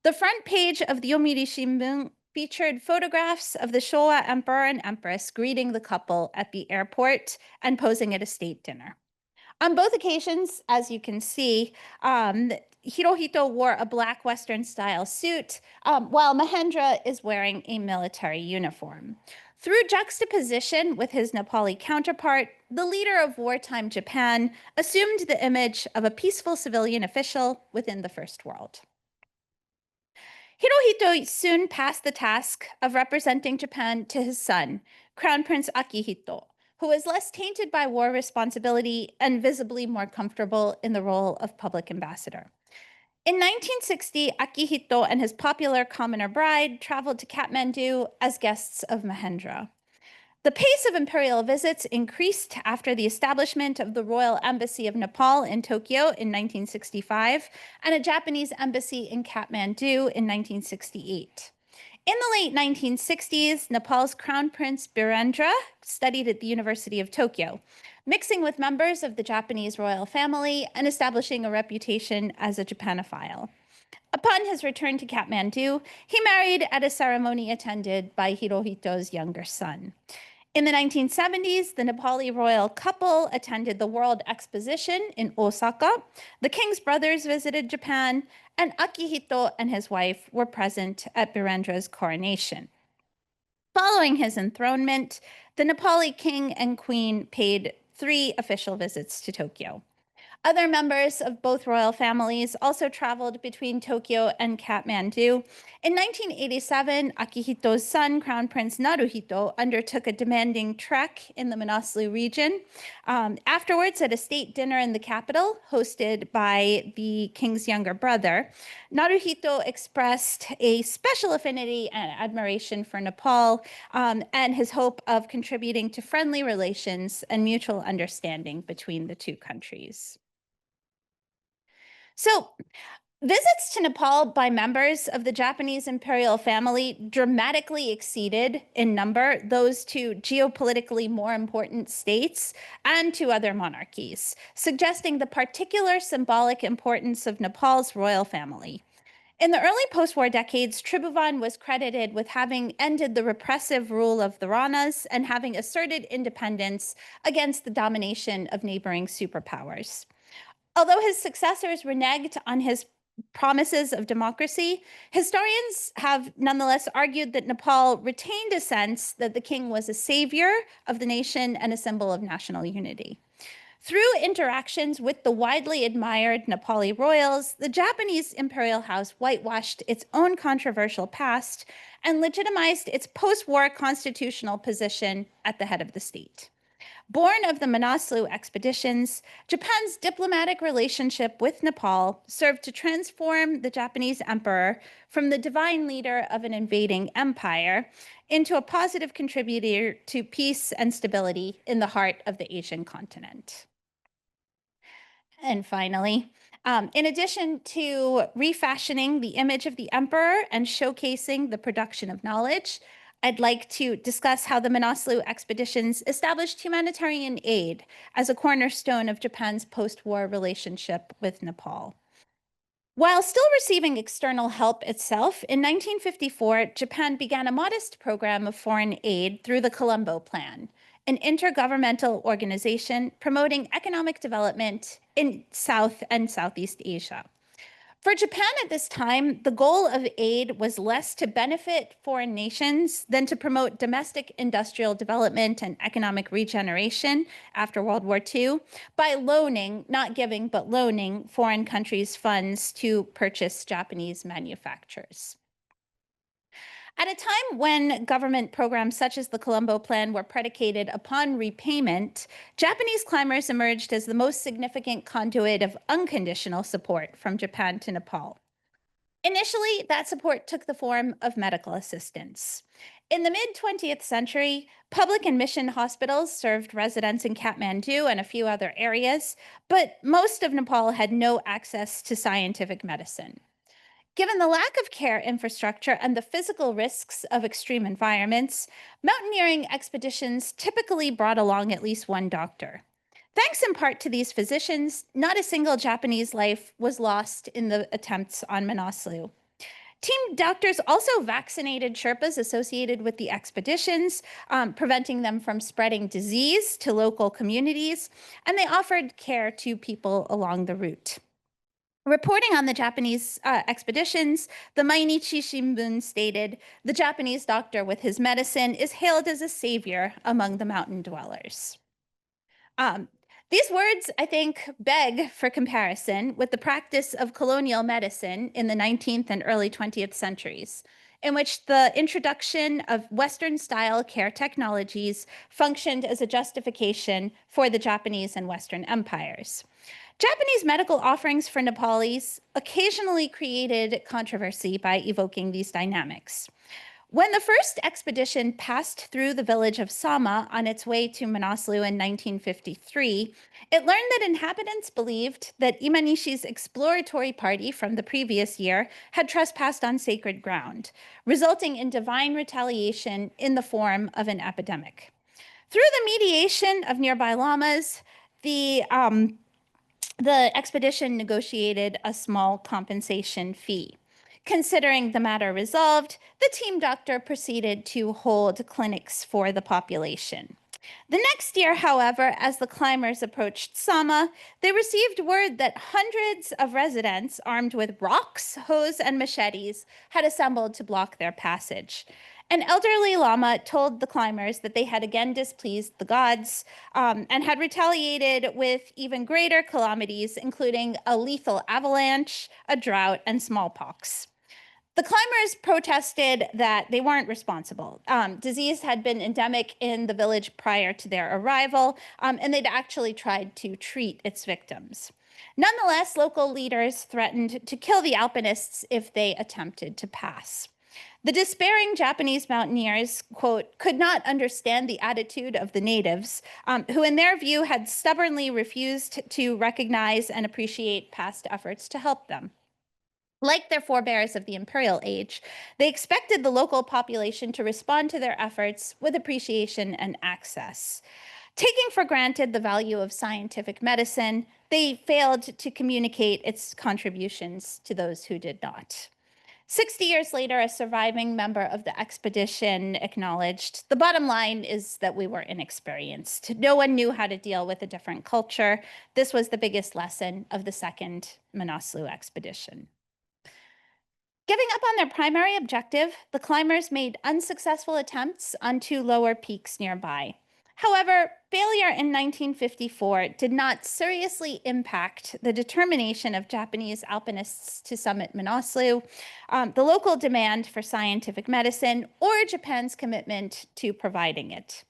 The front page of the Yomiuri Shimbun featured photographs of the Showa emperor and empress greeting the couple at the airport and posing at a state dinner. On both occasions, as you can see, Hirohito wore a black Western style suit, while Mahendra is wearing a military uniform. Through juxtaposition with his Nepali counterpart, the leader of wartime Japan assumed the image of a peaceful civilian official within the First World. Hirohito soon passed the task of representing Japan to his son, Crown Prince Akihito, who was less tainted by war responsibility and visibly more comfortable in the role of public ambassador. In 1960, Akihito and his popular commoner bride traveled to Kathmandu as guests of Mahendra. The pace of imperial visits increased after the establishment of the Royal Embassy of Nepal in Tokyo in 1965 and a Japanese embassy in Kathmandu in 1968. In the late 1960s, Nepal's Crown Prince Birendra studied at the University of Tokyo, mixing with members of the Japanese royal family and establishing a reputation as a Japanophile. Upon his return to Kathmandu, he married at a ceremony attended by Hirohito's younger son. In the 1970s, the Nepali royal couple attended the World Exposition in Osaka. The king's brothers visited Japan, and Akihito and his wife were present at Birendra's coronation. Following his enthronement, the Nepali king and queen paid 3 official visits to Tokyo. Other members of both royal families also traveled between Tokyo and Kathmandu. In 1987, Akihito's son, Crown Prince Naruhito, undertook a demanding trek in the Manaslu region. Afterwards, at a state dinner in the capital, hosted by the king's younger brother, Naruhito expressed a special affinity and admiration for Nepal and his hope of contributing to friendly relations and mutual understanding between the two countries. So, visits to Nepal by members of the Japanese imperial family dramatically exceeded in number those to geopolitically more important states and to other monarchies, suggesting the particular symbolic importance of Nepal's royal family. In the early post-war decades, Tribhuvan was credited with having ended the repressive rule of the Ranas and having asserted independence against the domination of neighboring superpowers. Although his successors reneged on his promises of democracy, historians have nonetheless argued that Nepal retained a sense that the king was a savior of the nation and a symbol of national unity. Through interactions with the widely admired Nepali royals, the Japanese imperial house whitewashed its own controversial past and legitimized its post-war constitutional position at the head of the state. Born of the Manaslu expeditions, Japan's diplomatic relationship with Nepal served to transform the Japanese emperor from the divine leader of an invading empire into a positive contributor to peace and stability in the heart of the Asian continent. And finally, in addition to refashioning the image of the emperor and showcasing the production of knowledge, I'd like to discuss how the Manaslu expeditions established humanitarian aid as a cornerstone of Japan's post-war relationship with Nepal. While still receiving external help itself, in 1954, Japan began a modest program of foreign aid through the Colombo Plan, an intergovernmental organization promoting economic development in South and Southeast Asia. For Japan at this time, the goal of aid was less to benefit foreign nations than to promote domestic industrial development and economic regeneration after World War II by loaning, not giving, but loaning foreign countries funds to purchase Japanese manufacturers. At a time when government programs such as the Colombo Plan were predicated upon repayment, Japanese climbers emerged as the most significant conduit of unconditional support from Japan to Nepal. Initially, that support took the form of medical assistance. In the mid-20th century, public and mission hospitals served residents in Kathmandu and a few other areas, but most of Nepal had no access to scientific medicine. Given the lack of care infrastructure and the physical risks of extreme environments, mountaineering expeditions typically brought along at least one doctor. Thanks in part to these physicians, not a single Japanese life was lost in the attempts on Manaslu. Team doctors also vaccinated Sherpas associated with the expeditions, preventing them from spreading disease to local communities, and they offered care to people along the route. Reporting on the Japanese expeditions, the Mainichi Shimbun stated, "The Japanese doctor with his medicine is hailed as a savior among the mountain dwellers." These words, I think, beg for comparison with the practice of colonial medicine in the 19th and early 20th centuries, in which the introduction of Western-style care technologies functioned as a justification for the Japanese and Western empires. Japanese medical offerings for Nepalese occasionally created controversy by evoking these dynamics. When the first expedition passed through the village of Sama on its way to Manaslu in 1953, it learned that inhabitants believed that Imanishi's exploratory party from the previous year had trespassed on sacred ground, resulting in divine retaliation in the form of an epidemic. Through the mediation of nearby lamas, the expedition negotiated a small compensation fee. Considering the matter resolved, the team doctor proceeded to hold clinics for the population. The next year, however, as the climbers approached Sama, they received word that hundreds of residents armed with rocks, hoes, and machetes had assembled to block their passage. An elderly lama told the climbers that they had again displeased the gods and had retaliated with even greater calamities, including a lethal avalanche, a drought, and smallpox. The climbers protested that they weren't responsible. Disease had been endemic in the village prior to their arrival, and they'd actually tried to treat its victims. Nonetheless, local leaders threatened to kill the alpinists if they attempted to pass. The despairing Japanese mountaineers, quote, could not understand the attitude of the natives, who in their view had stubbornly refused to recognize and appreciate past efforts to help them. Like their forebears of the imperial age, they expected the local population to respond to their efforts with appreciation and access. Taking for granted the value of scientific medicine, they failed to communicate its contributions to those who did not. 60 years later, a surviving member of the expedition acknowledged, "The bottom line is that we were inexperienced. No one knew how to deal with a different culture. This was the biggest lesson of the second Manaslu expedition." Giving up on their primary objective, the climbers made unsuccessful attempts on two lower peaks nearby. However, failure in 1954 did not seriously impact the determination of Japanese alpinists to summit Manaslu, the local demand for scientific medicine, or Japan's commitment to providing it.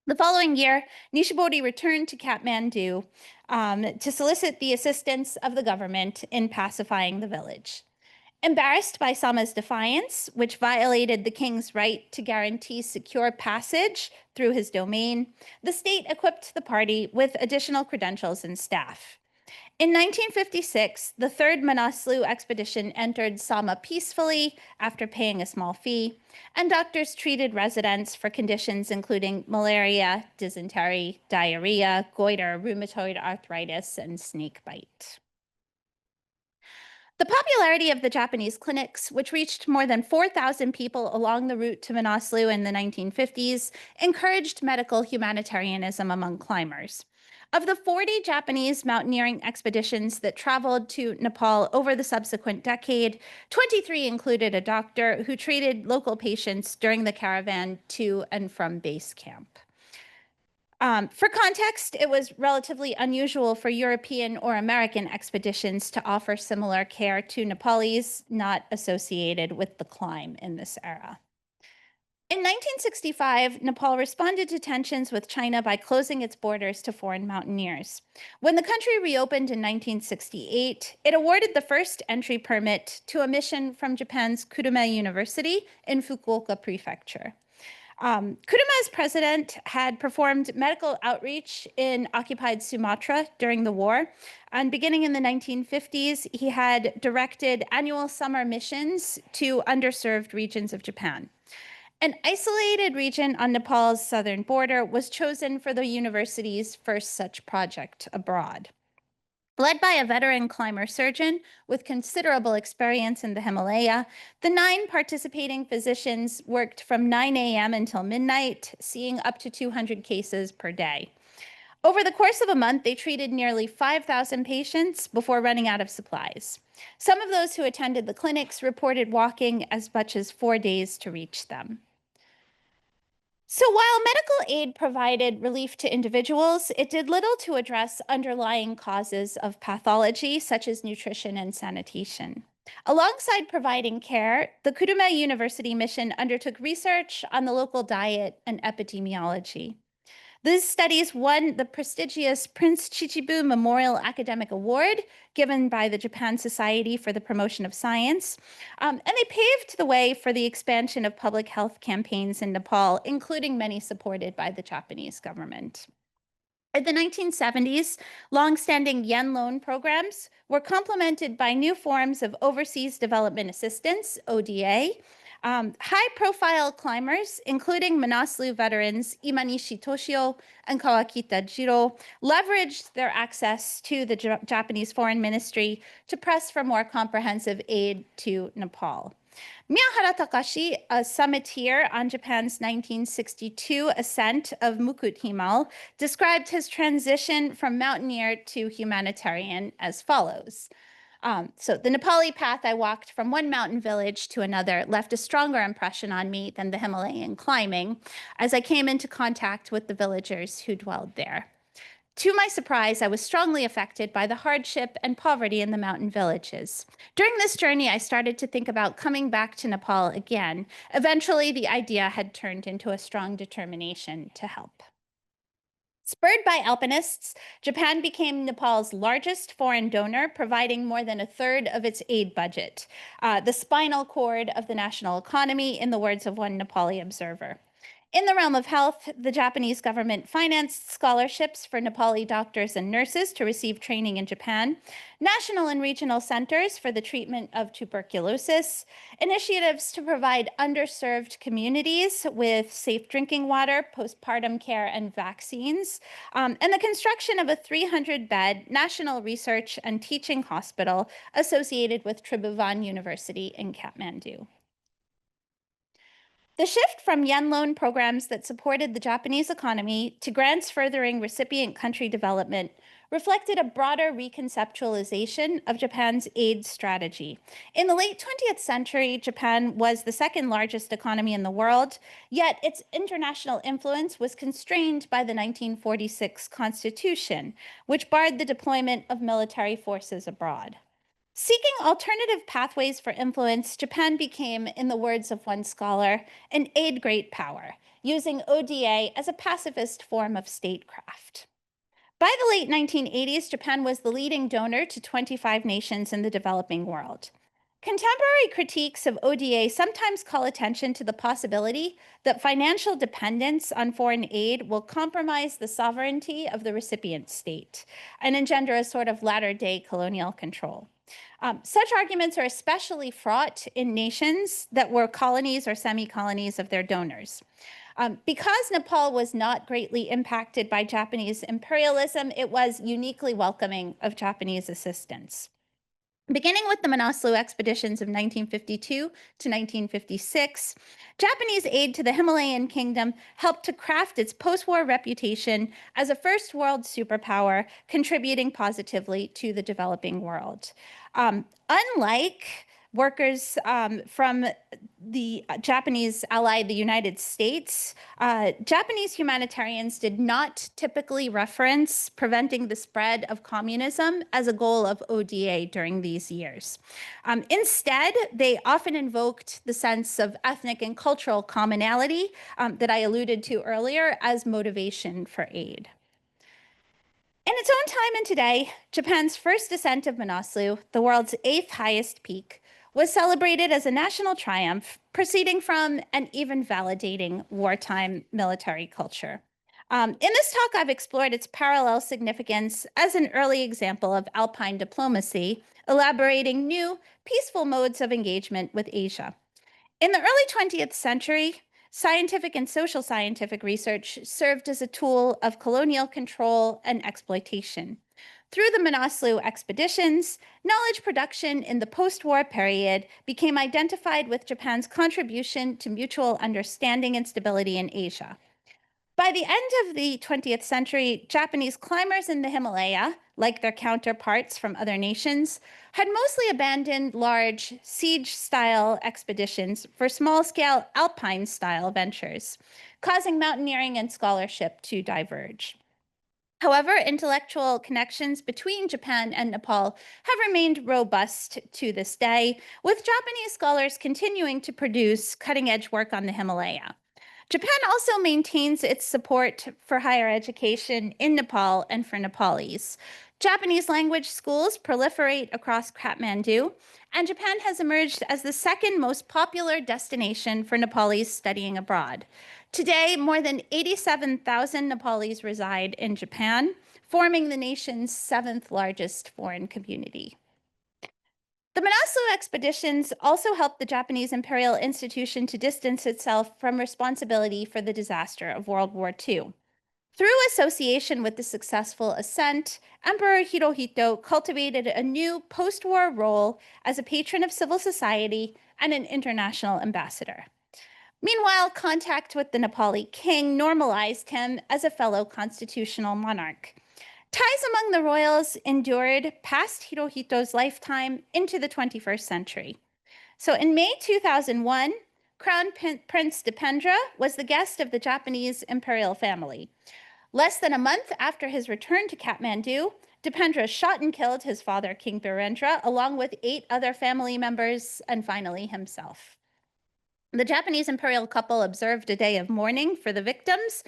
The following year, Nishibori returned to Kathmandu to solicit the assistance of the government in pacifying the village. Embarrassed by Sama's defiance, which violated the king's right to guarantee secure passage through his domain, the state equipped the party with additional credentials and staff. In 1956, the third Manaslu expedition entered Sama peacefully after paying a small fee, and doctors treated residents for conditions including malaria, dysentery, diarrhea, goiter, rheumatoid arthritis, and snake bite. The popularity of the Japanese clinics, which reached more than 4,000 people along the route to Manaslu in the 1950s, encouraged medical humanitarianism among climbers. Of the 40 Japanese mountaineering expeditions that traveled to Nepal over the subsequent decade, 23 included a doctor who treated local patients during the caravan to and from base camp. For context, it was relatively unusual for European or American expeditions to offer similar care to Nepalese not associated with the climb in this era. In 1965, Nepal responded to tensions with China by closing its borders to foreign mountaineers. When the country reopened in 1968, it awarded the first entry permit to a mission from Japan's Kurume University in Fukuoka Prefecture. Kuruma's president had performed medical outreach in occupied Sumatra during the war. And beginning in the 1950s, he had directed annual summer missions to underserved regions of Japan. An isolated region on Nepal's southern border was chosen for the university's first such project abroad. Led by a veteran climber surgeon with considerable experience in the Himalaya, the 9 participating physicians worked from 9 a.m. until midnight, seeing up to 200 cases per day. Over the course of a month, they treated nearly 5,000 patients before running out of supplies. Some of those who attended the clinics reported walking as much as 4 days to reach them. So while medical aid provided relief to individuals, it did little to address underlying causes of pathology, such as nutrition and sanitation. Alongside providing care, the Kuruma University mission undertook research on the local diet and epidemiology. These studies won the prestigious Prince Chichibu Memorial Academic Award given by the Japan Society for the Promotion of Science, and they paved the way for the expansion of public health campaigns in Nepal, including many supported by the Japanese government. In the 1970s, longstanding yen loan programs were complemented by new forms of overseas development assistance, ODA. High-profile climbers, including Manaslu veterans Imanishi Toshio and Kawakita Jiro, leveraged their access to the Japanese Foreign Ministry to press for more comprehensive aid to Nepal. Miyahara Takashi, a summiteer on Japan's 1962 ascent of Mukut Himal, described his transition from mountaineer to humanitarian as follows. So the Nepali path I walked from one mountain village to another left a stronger impression on me than the Himalayan climbing, as I came into contact with the villagers who dwelled there. To my surprise, I was strongly affected by the hardship and poverty in the mountain villages. During this journey, I started to think about coming back to Nepal again. Eventually, the idea had turned into a strong determination to help. Spurred by alpinists, Japan became Nepal's largest foreign donor, providing more than a third of its aid budget, the spinal cord of the national economy, in the words of one Nepali observer. In the realm of health, the Japanese government financed scholarships for Nepali doctors and nurses to receive training in Japan, national and regional centers for the treatment of tuberculosis, initiatives to provide underserved communities with safe drinking water, postpartum care, and vaccines, and the construction of a 300-bed national research and teaching hospital associated with Tribhuvan University in Kathmandu. The shift from yen loan programs that supported the Japanese economy to grants furthering recipient country development reflected a broader reconceptualization of Japan's aid strategy. In the late 20th century, Japan was the second largest economy in the world, yet its international influence was constrained by the 1946 Constitution, which barred the deployment of military forces abroad. Seeking alternative pathways for influence, Japan became, in the words of one scholar, an aid great power, using ODA as a pacifist form of statecraft. By the late 1980s, Japan was the leading donor to 25 nations in the developing world. Contemporary critiques of ODA sometimes call attention to the possibility that financial dependence on foreign aid will compromise the sovereignty of the recipient state and engender a sort of latter-day colonial control. Such arguments are especially fraught in nations that were colonies or semi-colonies of their donors. Because Nepal was not greatly impacted by Japanese imperialism, it was uniquely welcoming of Japanese assistance. Beginning with the Manaslu expeditions of 1952 to 1956, Japanese aid to the Himalayan kingdom helped to craft its post-war reputation as a first world superpower, contributing positively to the developing world. Unlike workers from the Japanese ally, the United States, Japanese humanitarians did not typically reference preventing the spread of communism as a goal of ODA during these years. Instead, they often invoked the sense of ethnic and cultural commonality that I alluded to earlier as motivation for aid. In its own time and today, Japan's first ascent of Manaslu, the world's 8th highest peak, was celebrated as a national triumph, proceeding from and even validating wartime military culture. In this talk, I've explored its parallel significance as an early example of alpine diplomacy, elaborating new, peaceful modes of engagement with Asia. In the early 20th century, scientific and social scientific research served as a tool of colonial control and exploitation. Through the Manaslu expeditions, knowledge production in the post-war period became identified with Japan's contribution to mutual understanding and stability in Asia. By the end of the 20th century, Japanese climbers in the Himalaya, like their counterparts from other nations, had mostly abandoned large siege-style expeditions for small-scale alpine-style ventures, causing mountaineering and scholarship to diverge. However, intellectual connections between Japan and Nepal have remained robust to this day, with Japanese scholars continuing to produce cutting-edge work on the Himalaya. Japan also maintains its support for higher education in Nepal and for Nepalese. Japanese language schools proliferate across Kathmandu, and Japan has emerged as the second most popular destination for Nepalese studying abroad. Today, more than 87,000 Nepalese reside in Japan, forming the nation's seventh largest foreign community. The Manaslu expeditions also helped the Japanese imperial institution to distance itself from responsibility for the disaster of World War II. Through association with the successful ascent, Emperor Hirohito cultivated a new post-war role as a patron of civil society and an international ambassador. Meanwhile, contact with the Nepali king normalized him as a fellow constitutional monarch. Ties among the royals endured past Hirohito's lifetime into the 21st century. So in May 2001, Crown Prince Dipendra was the guest of the Japanese imperial family. Less than a month after his return to Kathmandu, Dipendra shot and killed his father, King Birendra, along with 8 other family members, and finally himself. The Japanese imperial couple observed a day of mourning for the victims.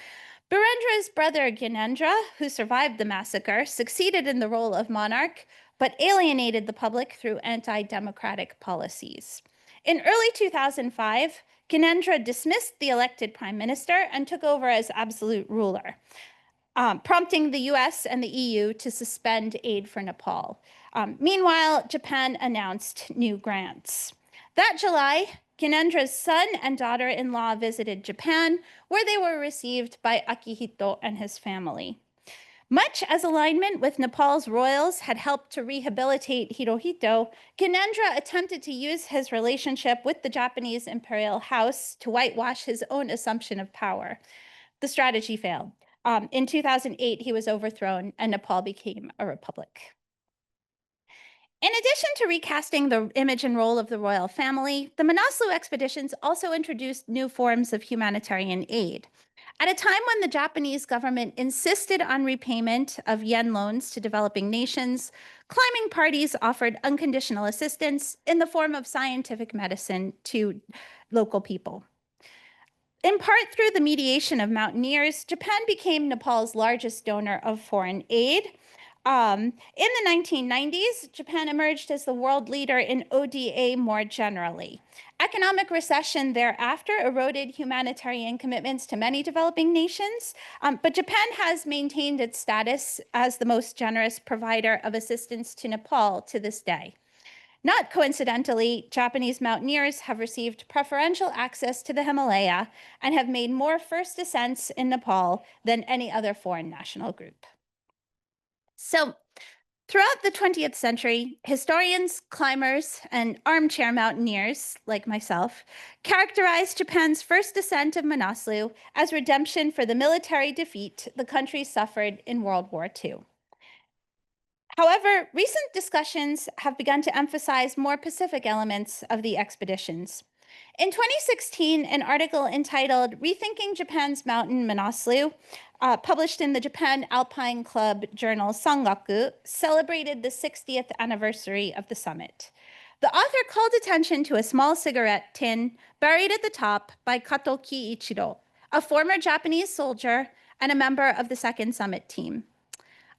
Birendra's brother Gyanendra, who survived the massacre, succeeded in the role of monarch, but alienated the public through anti-democratic policies. In early 2005, Gyanendra dismissed the elected prime minister and took over as absolute ruler, prompting the US and the EU to suspend aid for Nepal. Meanwhile, Japan announced new grants. That July, Gyanendra's son and daughter-in-law visited Japan, where they were received by Akihito and his family. Much as alignment with Nepal's royals had helped to rehabilitate Hirohito, Gyanendra attempted to use his relationship with the Japanese imperial house to whitewash his own assumption of power. The strategy failed. In 2008, he was overthrown and Nepal became a republic. In addition to recasting the image and role of the royal family, the Manaslu expeditions also introduced new forms of humanitarian aid. At a time when the Japanese government insisted on repayment of yen loans to developing nations, climbing parties offered unconditional assistance in the form of scientific medicine to local people. In part through the mediation of mountaineers, Japan became Nepal's largest donor of foreign aid. In the 1990s, Japan emerged as the world leader in ODA more generally. Economic recession thereafter eroded humanitarian commitments to many developing nations, but Japan has maintained its status as the most generous provider of assistance to Nepal to this day. Not coincidentally, Japanese mountaineers have received preferential access to the Himalaya and have made more first ascents in Nepal than any other foreign national group. So, throughout the 20th century, historians, climbers, and armchair mountaineers, like myself, characterized Japan's first ascent of Manaslu as redemption for the military defeat the country suffered in World War II. However, recent discussions have begun to emphasize more Pacific elements of the expeditions. In 2016, an article entitled Rethinking Japan's Mountain Manaslu, published in the Japan Alpine Club journal Sangaku, celebrated the 60th anniversary of the summit. The author called attention to a small cigarette tin buried at the top by Kato Kiichiro, a former Japanese soldier and a member of the second summit team.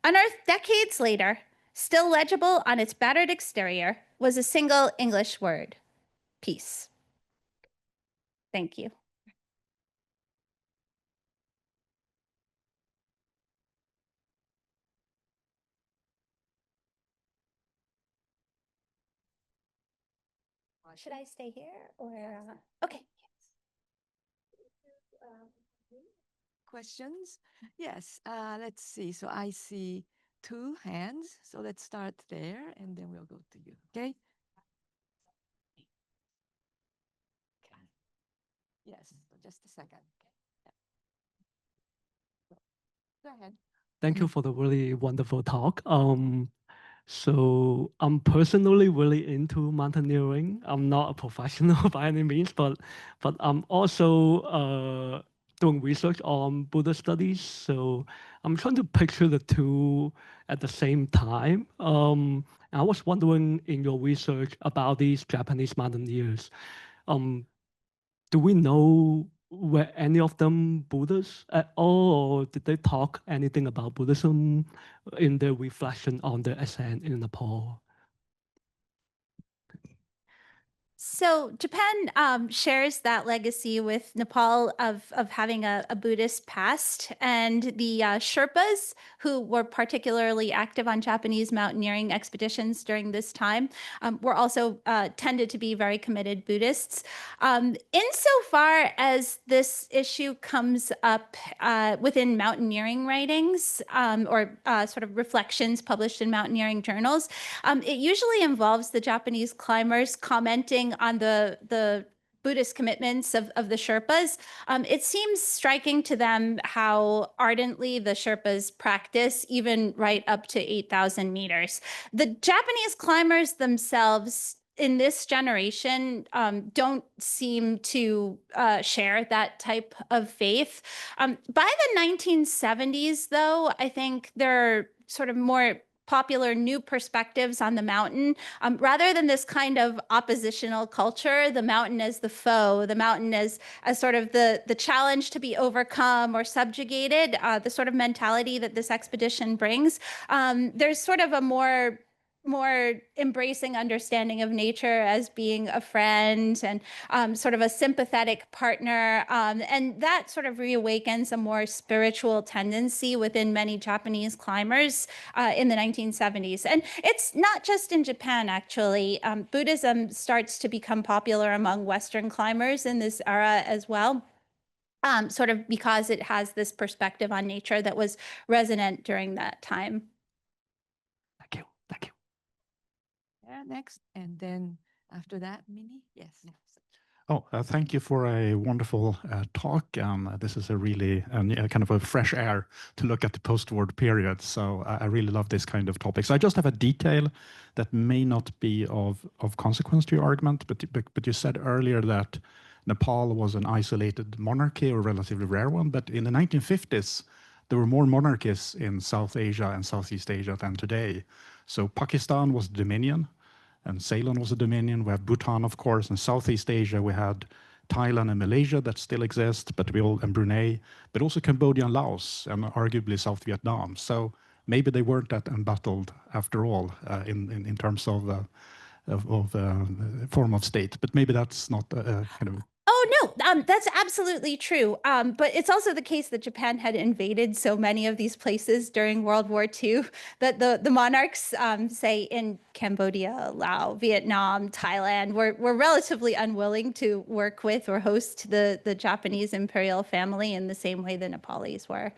Unearthed decades later, Still legible on its battered exterior was a single English word, peace. Thank you. Should I stay here or? Okay. Questions? Yes, let's see. So I see two hands. So let's start there and then we'll go to you. Okay? Yes, so just a second. Go ahead. Thank you for the really wonderful talk. So I'm personally really into mountaineering. I'm not a professional by any means, but I'm also doing research on Buddha studies. So I'm trying to picture the two at the same time. I was wondering in your research about these Japanese mountaineers, do we know were any of them Buddhists at all, or did they talk anything about Buddhism in their reflection on the ascent in Nepal? So Japan shares that legacy with Nepal of having a Buddhist past, and the Sherpas, who were particularly active on Japanese mountaineering expeditions during this time, were also tended to be very committed Buddhists. Insofar as this issue comes up within mountaineering writings or sort of reflections published in mountaineering journals, it usually involves the Japanese climbers commenting on the Buddhist commitments of the Sherpas. It seems striking to them how ardently the Sherpas practice, even right up to 8,000 meters. The Japanese climbers themselves in this generation don't seem to share that type of faith. By the 1970s, though, I think there are sort of more popular new perspectives on the mountain. Rather than this kind of oppositional culture, the mountain as the foe, the mountain as sort of the challenge to be overcome or subjugated, the sort of mentality that this expedition brings. There's sort of a more embracing understanding of nature as being a friend and sort of a sympathetic partner. And that sort of reawakens a more spiritual tendency within many Japanese climbers in the 1970s. And it's not just in Japan, actually. Buddhism starts to become popular among Western climbers in this era as well. Sort of because it has this perspective on nature that was resonant during that time. Thank you. Thank you. Yeah, next. And then after that, Minnie? Yes. Oh, thank you for a wonderful talk. This is a really kind of a fresh air to look at the post-war period. So I really love this kind of topics. I just have a detail that may not be of consequence to your argument, but you said earlier that Nepal was an isolated monarchy, or a relatively rare one. But in the 1950s, there were more monarchies in South Asia and Southeast Asia than today. So Pakistan was a dominion, and Ceylon was a dominion. We have Bhutan, of course. In Southeast Asia, we had Thailand and Malaysia that still exist, and Brunei, but also Cambodia and Laos, and arguably South Vietnam. So maybe they weren't that embattled after all in terms of form of state. But maybe that's not kind of. Oh, no, that's absolutely true. But it's also the case that Japan had invaded so many of these places during World War II that the monarchs, say in Cambodia, Laos, Vietnam, Thailand, were relatively unwilling to work with or host the Japanese imperial family in the same way the Nepalese were.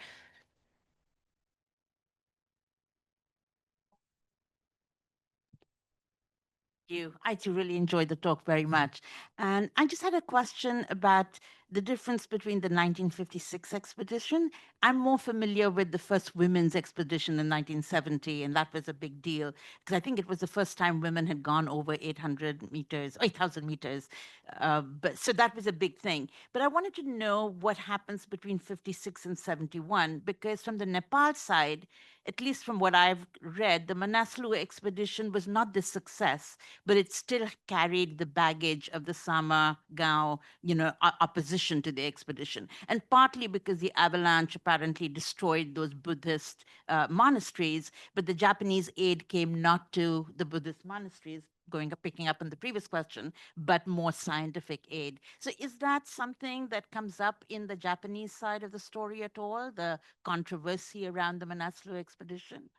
I too really enjoyed the talk very much. And I just had a question about the difference between the 1956 expedition. I'm more familiar with the first women's expedition in 1970, and that was a big deal because I think it was the first time women had gone over 800 meters, 8,000 meters. So that was a big thing. But I wanted to know what happens between 56 and 71, because from the Nepal side, at least from what I've read, the Manaslu expedition was not the success, but it still carried the baggage of the Sama Gao, opposition opposition to the expedition, and partly because the avalanche apparently destroyed those Buddhist monasteries, but the Japanese aid came not to the Buddhist monasteries, picking up on the previous question, but more scientific aid. So is that something that comes up in the Japanese side of the story at all, the controversy around the Manaslu expedition?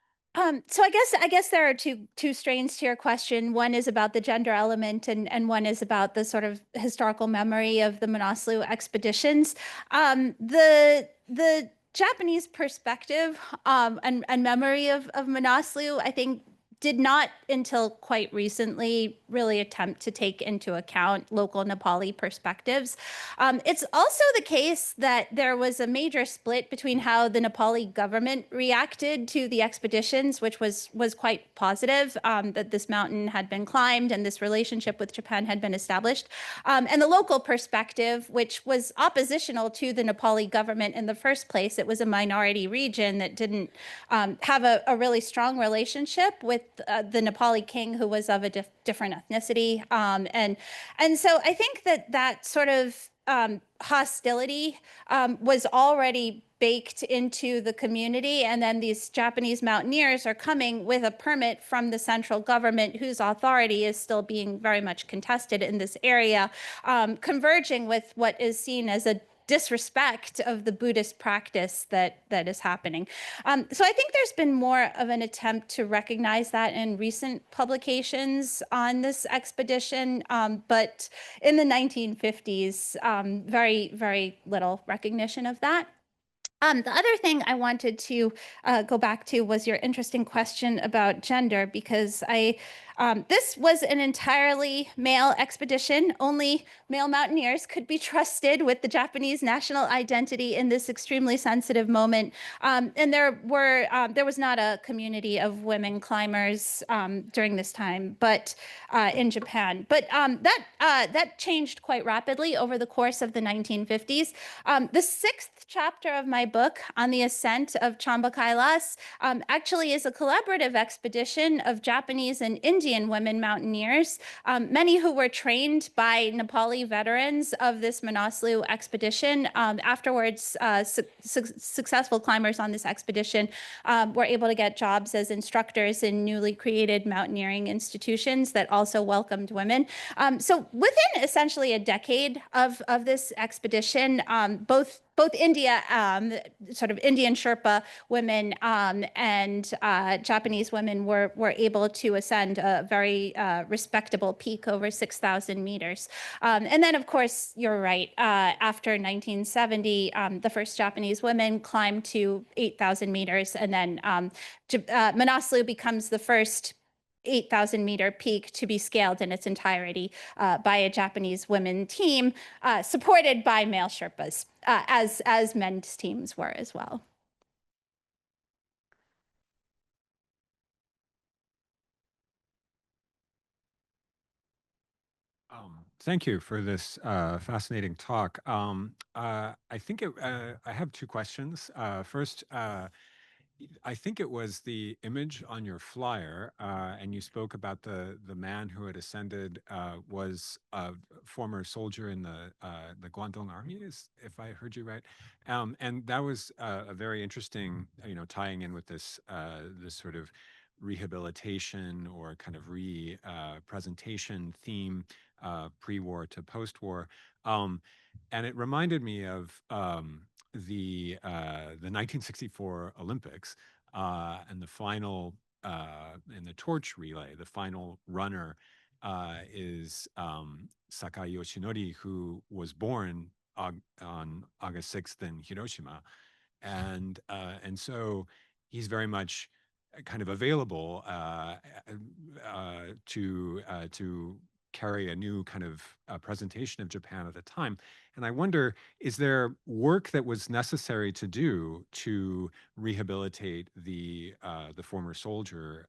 So I guess there are two strains to your question. One is about the gender element, and one is about the sort of historical memory of the Manaslu expeditions. The Japanese perspective and memory of Manaslu, I think, did not until quite recently really attempt to take into account local Nepali perspectives. It's also the case that there was a major split between how the Nepali government reacted to the expeditions, which was quite positive, that this mountain had been climbed and this relationship with Japan had been established, and the local perspective, which was oppositional to the Nepali government in the first place. It was a minority region that didn't have a really strong relationship with the Nepali king, who was of a different ethnicity. And so I think that sort of hostility was already baked into the community. And then these Japanese mountaineers are coming with a permit from the central government, whose authority is still being very much contested in this area, converging with what is seen as a disrespect of the Buddhist practice that is happening. So I think there's been more of an attempt to recognize that in recent publications on this expedition, but in the 1950s, very, very little recognition of that. The other thing I wanted to go back to was your interesting question about gender, because this was an entirely male expedition. Only male mountaineers could be trusted with the Japanese national identity in this extremely sensitive moment. And there was not a community of women climbers during this time, but in Japan. But that changed quite rapidly over the course of the 1950s. The sixth chapter of my book on the ascent of Chamba Kailas actually is a collaborative expedition of Japanese and Indian women mountaineers, many who were trained by Nepali veterans of this Manaslu expedition. Afterwards, successful climbers on this expedition were able to get jobs as instructors in newly created mountaineering institutions that also welcomed women. So within essentially a decade of this expedition, both India, sort of Indian Sherpa women and Japanese women were able to ascend a very respectable peak over 6,000 meters. And then, of course, you're right. After 1970, the first Japanese women climbed to 8,000 meters, and then Manaslu becomes the first 8,000 meter peak to be scaled in its entirety by a Japanese women team, supported by male Sherpas, as men's teams were as well. Thank you for this fascinating talk. I think I have two questions. First, I think it was the image on your flyer, and you spoke about the man who had ascended was a former soldier in the Guangdong Army, if I heard you right, and that was a very interesting, tying in with this this sort of rehabilitation or kind of presentation theme, pre-war to post-war, and it reminded me of the 1964 Olympics and the final in the torch relay. The final runner is Sakai Yoshinori, who was born on August 6th in Hiroshima, and so he's very much kind of available to carry a new kind of presentation of Japan at the time. And I wonder, is there work that was necessary to do to rehabilitate the former soldier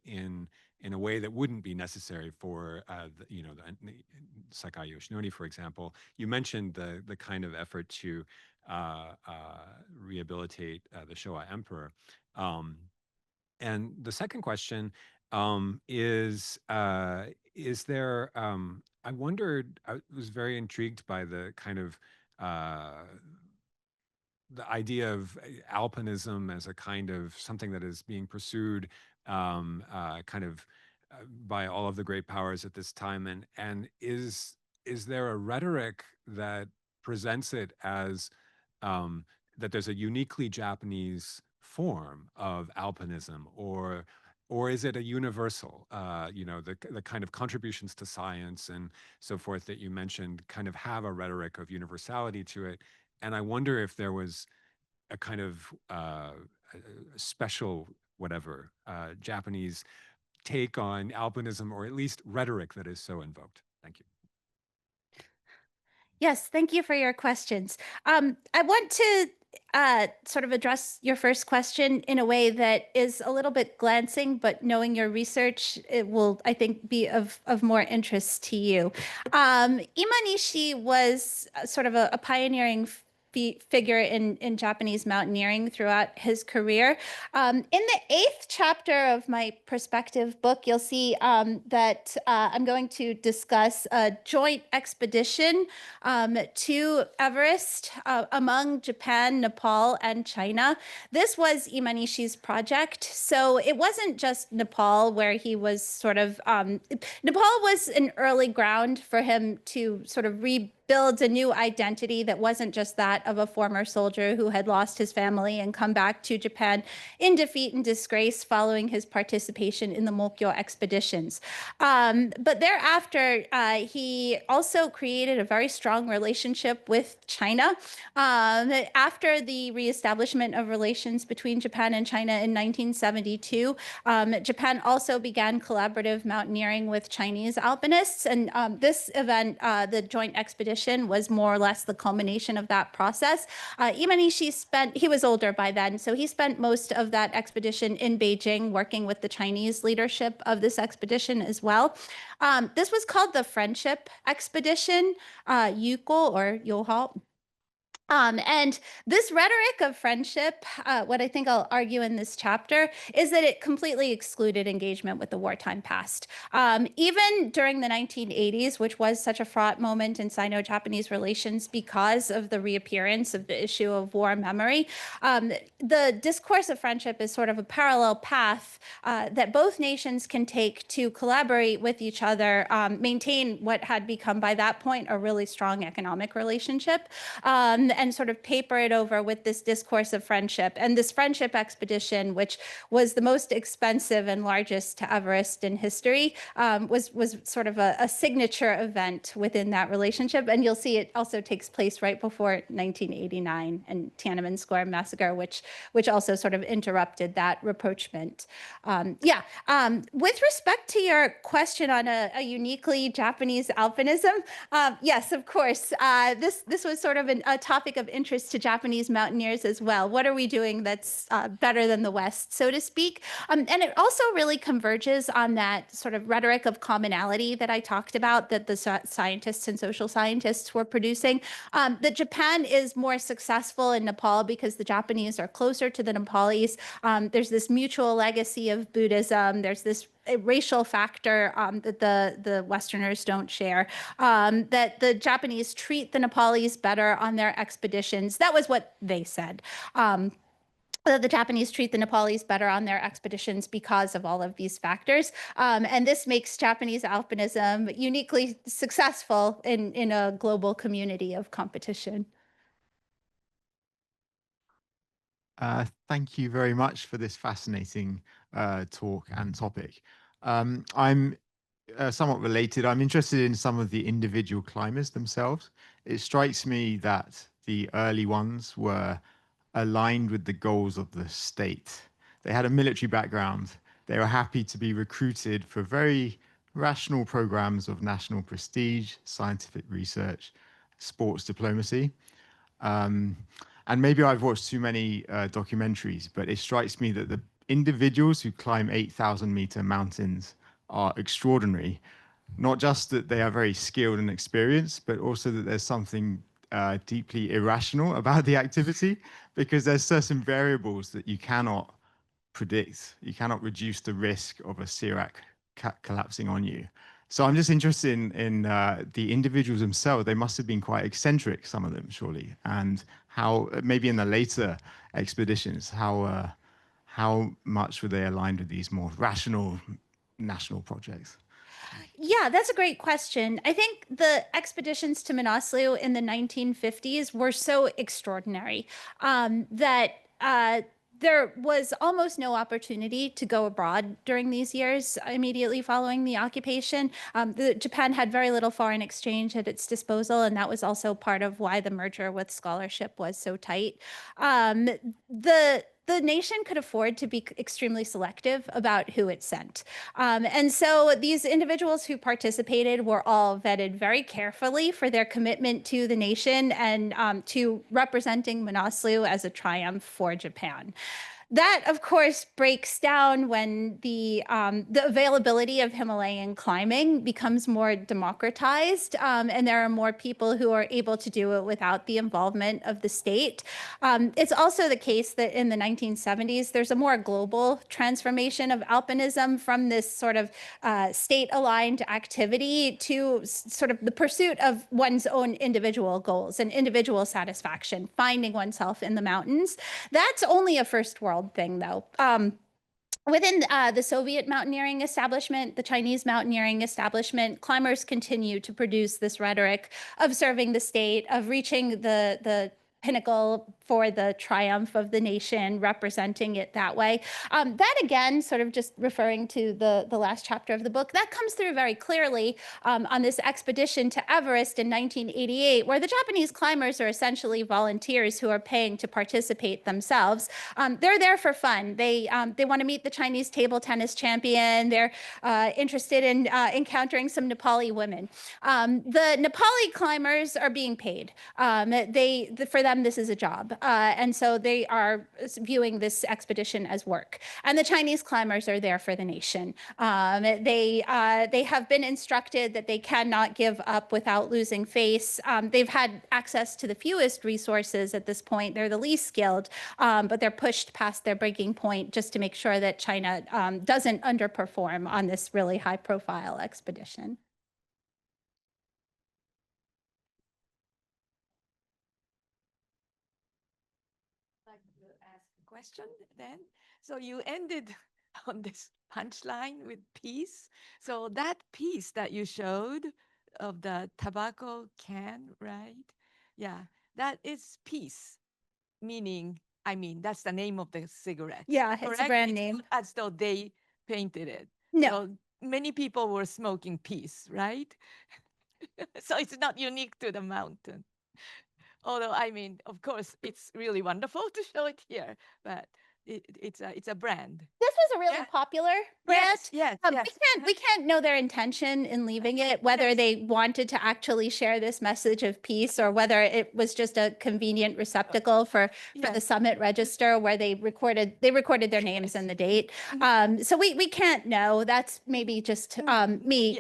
in a way that wouldn't be necessary for the Sakai Yoshinori, for example? You mentioned the kind of effort to rehabilitate the Showa emperor. And the second question is there I wondered, I was very intrigued by the kind of the idea of alpinism as a kind of something that is being pursued kind of by all of the great powers at this time, and is there a rhetoric that presents it as that there's a uniquely Japanese form of alpinism, or is it a universal, you know, the kind of contributions to science and so forth that you mentioned kind of have a rhetoric of universality to it? And I wonder if there was a kind of special, whatever, Japanese take on alpinism, or at least rhetoric that is so invoked. Thank you. Yes, thank you for your questions. I want to sort of address your first question in a way that is a little bit glancing, but knowing your research, it will, I think, be of more interest to you. Imanishi was sort of a pioneering figure in Japanese mountaineering throughout his career. In the 8th chapter of my perspective book, you'll see that I'm going to discuss a joint expedition to Everest among Japan, Nepal, and China. This was Imanishi's project. So it wasn't just Nepal where he was sort of, Nepal was an early ground for him to sort of rebuild a new identity that wasn't just that of a former soldier who had lost his family and come back to Japan in defeat and disgrace following his participation in the Mokyo expeditions. But thereafter, he also created a very strong relationship with China. After the reestablishment of relations between Japan and China in 1972, Japan also began collaborative mountaineering with Chinese alpinists. And this event, the joint expedition, was more or less the culmination of that process. Imanishi he was older by then, so he spent most of that expedition in Beijing working with the Chinese leadership of this expedition as well. This was called the Friendship Expedition, Yuko or Yohao. And this rhetoric of friendship, what I think I'll argue in this chapter, is that it completely excluded engagement with the wartime past. Even during the 1980s, which was such a fraught moment in Sino-Japanese relations because of the reappearance of the issue of war memory, the discourse of friendship is sort of a parallel path that both nations can take to collaborate with each other, maintain what had become by that point a really strong economic relationship, and sort of paper it over with this discourse of friendship. And this friendship expedition, which was the most expensive and largest to Everest in history, was sort of a signature event within that relationship. And you'll see it also takes place right before 1989 and Tiananmen Square massacre, which also sort of interrupted that rapprochement. With respect to your question on a uniquely Japanese alpinism, yes, of course, this was sort of a topic of interest to Japanese mountaineers as well. What are we doing that's better than the West, so to speak? And it also really converges on that sort of rhetoric of commonality that I talked about, that the scientists and social scientists were producing. That Japan is more successful in Nepal because the Japanese are closer to the Nepalese. There's this mutual legacy of Buddhism. There's this racial factor that the Westerners don't share, that the Japanese treat the Nepalese better on their expeditions. That was what they said. The Japanese treat the Nepalese better on their expeditions because of all of these factors. And this makes Japanese alpinism uniquely successful in a global community of competition. Thank you very much for this fascinating talk and topic. I'm somewhat related. I'm interested in some of the individual climbers themselves. It strikes me that the early ones were aligned with the goals of the state. They had a military background. They were happy to be recruited for very rational programs of national prestige, scientific research, sports diplomacy. And maybe I've watched too many documentaries, but it strikes me that the individuals who climb 8,000-meter mountains are extraordinary. Not just that they are very skilled and experienced, but also that there's something deeply irrational about the activity, because there's certain variables that you cannot predict. You cannot reduce the risk of a Sirac collapsing on you. So I'm just interested in the individuals themselves. They must have been quite eccentric, some of them, surely, and how maybe in the later expeditions, how much were they aligned with these more rational national projects? Yeah, that's a great question. I think the expeditions to Manaslu in the 1950s were so extraordinary that there was almost no opportunity to go abroad during these years immediately following the occupation. Japan had very little foreign exchange at its disposal, and that was also part of why the merger with scholarship was so tight. The nation could afford to be extremely selective about who it sent. And so these individuals who participated were all vetted very carefully for their commitment to the nation and to representing Manaslu as a triumph for Japan. That, of course, breaks down when the availability of Himalayan climbing becomes more democratized, and there are more people who are able to do it without the involvement of the state. It's also the case that in the 1970s, there's a more global transformation of alpinism from this sort of state-aligned activity to sort of the pursuit of one's own individual goals and individual satisfaction, finding oneself in the mountains. That's only a first world thing, though. Within the Soviet mountaineering establishment, the Chinese mountaineering establishment, climbers continue to produce this rhetoric of serving the state, of reaching the pinnacle for the triumph of the nation, representing it that way. That again, sort of just referring to the last chapter of the book, that comes through very clearly on this expedition to Everest in 1988, where the Japanese climbers are essentially volunteers who are paying to participate themselves. They're there for fun. They want to meet the Chinese table tennis champion. They're interested in encountering some Nepali women. The Nepali climbers are being paid. For them, this is a job. And so they are viewing this expedition as work. And the Chinese climbers are there for the nation. They have been instructed that they cannot give up without losing face. They've had access to the fewest resources at this point. They're the least skilled, but they're pushed past their breaking point just to make sure that China doesn't underperform on this really high profile expedition. Ask a question then. So you ended on this punchline with peace. So that piece that you showed of the tobacco can, right? Yeah, that is peace, meaning, I mean, that's the name of the cigarette. Yeah, it's a brand name. Not as though they painted it. No. So many people were smoking peace, right? So it's not unique to the mountain. Although, I mean, of course, it's really wonderful to show it here, but it's a brand. This was a really popular brand. Yes. We can't know their intention in leaving it, whether they wanted to actually share this message of peace or whether it was just a convenient receptacle for the summit register where they recorded their names and the date. So we can't know. That's maybe just me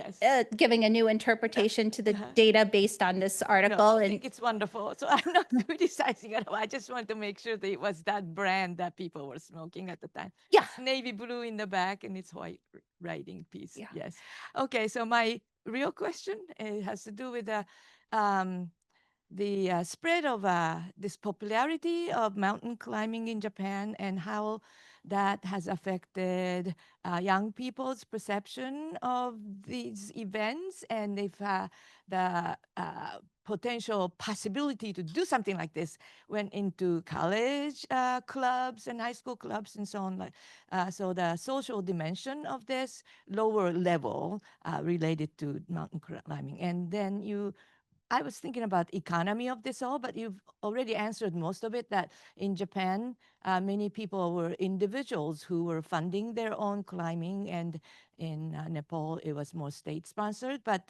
giving a new interpretation to the data based on this article. No, I think it's wonderful. So I'm not criticizing at all. I just want to make sure that it was that brand that people were smoking at the time. Yeah. It's navy blue in the back and it's white writing piece. Yeah. Yes. Okay. So my real question has to do with the spread of this popularity of mountain climbing in Japan and how that has affected young people's perception of these events, and if the potential possibility to do something like this went into college clubs and high school clubs and so on. So the social dimension of this lower level related to mountain climbing. And then I was thinking about economy of this all, but you've already answered most of it, that in Japan, many people were individuals who were funding their own climbing, and in Nepal, it was more state-sponsored, but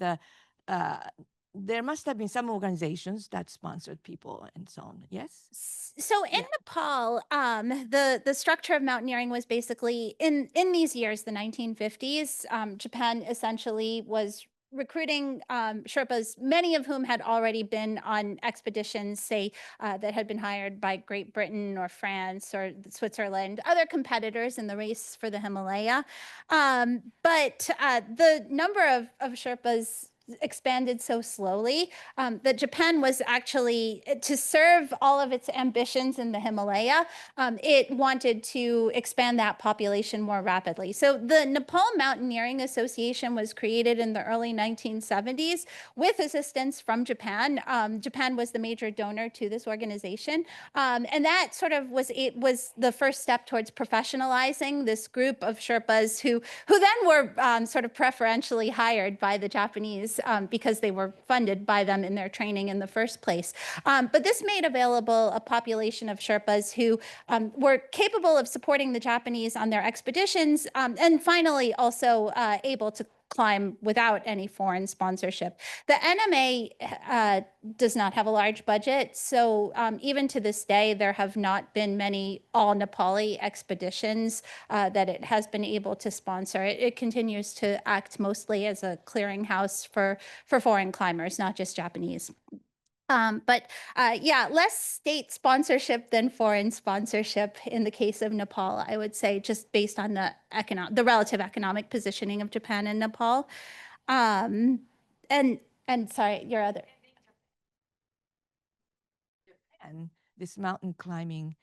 there must have been some organizations that sponsored people and so on, yes? So in Nepal, the structure of mountaineering was basically, in these years, the 1950s, Japan essentially was recruiting Sherpas, many of whom had already been on expeditions, say, that had been hired by Great Britain or France or Switzerland, other competitors in the race for the Himalaya. But the number of Sherpas expanded so slowly that Japan was actually, to serve all of its ambitions in the Himalaya, it wanted to expand that population more rapidly. So the Nepal Mountaineering Association was created in the early 1970s with assistance from Japan. Japan was the major donor to this organization. And that sort of was the first step towards professionalizing this group of Sherpas who then were sort of preferentially hired by the Japanese because they were funded by them in their training in the first place. But this made available a population of Sherpas who were capable of supporting the Japanese on their expeditions, and finally also able to climb without any foreign sponsorship. The NMA does not have a large budget, so even to this day, there have not been many all Nepali expeditions that it has been able to sponsor. It continues to act mostly as a clearinghouse for foreign climbers, not just Japanese. But yeah, less state sponsorship than foreign sponsorship in the case of Nepal, I would say, just based on the relative economic positioning of Japan and Nepal. And sorry, your other. And this mountain climbing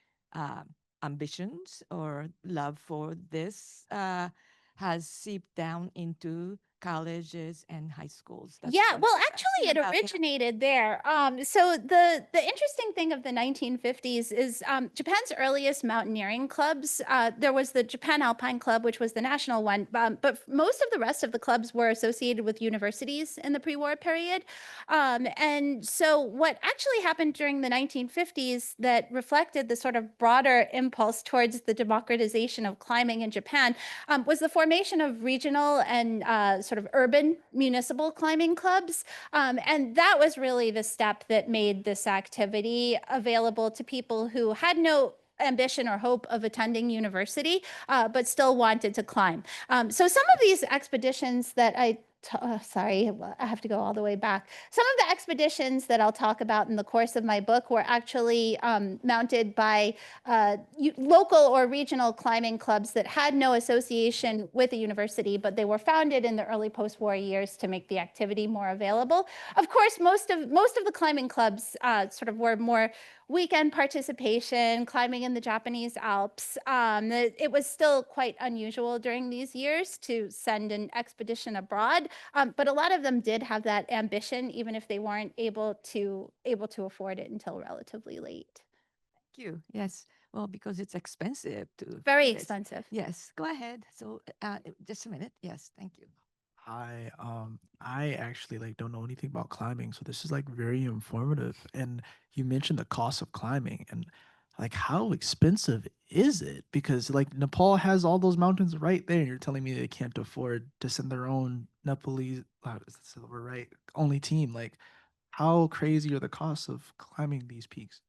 ambitions or love for this has seeped down into colleges and high schools. Yeah, well, actually, it originated there. So the interesting thing of the 1950s is Japan's earliest mountaineering clubs. There was the Japan Alpine Club, which was the national one, but most of the rest of the clubs were associated with universities in the pre-war period. And so what actually happened during the 1950s that reflected the sort of broader impulse towards the democratization of climbing in Japan was the formation of regional and sort of urban municipal climbing clubs. And that was really the step that made this activity available to people who had no ambition or hope of attending university, but still wanted to climb. So some of these expeditions that sorry, I have to go all the way back. Some of the expeditions that I'll talk about in the course of my book were actually mounted by local or regional climbing clubs that had no association with a university, but they were founded in the early post-war years to make the activity more available. Of course, most of the climbing clubs sort of were more weekend participation, climbing in the Japanese Alps. It was still quite unusual during these years to send an expedition abroad, but a lot of them did have that ambition, even if they weren't able to afford it until relatively late. Thank you. Yes. Well, because it's expensive to. Very Yes. expensive. Yes. Go ahead. So just a minute. Yes. Thank you. I actually don't know anything about climbing, so this is very informative. And you mentioned the cost of climbing, and how expensive is it? Because Nepal has all those mountains right there, and you're telling me they can't afford to send their own Nepalese silver, right? Only team. How crazy are the costs of climbing these peaks?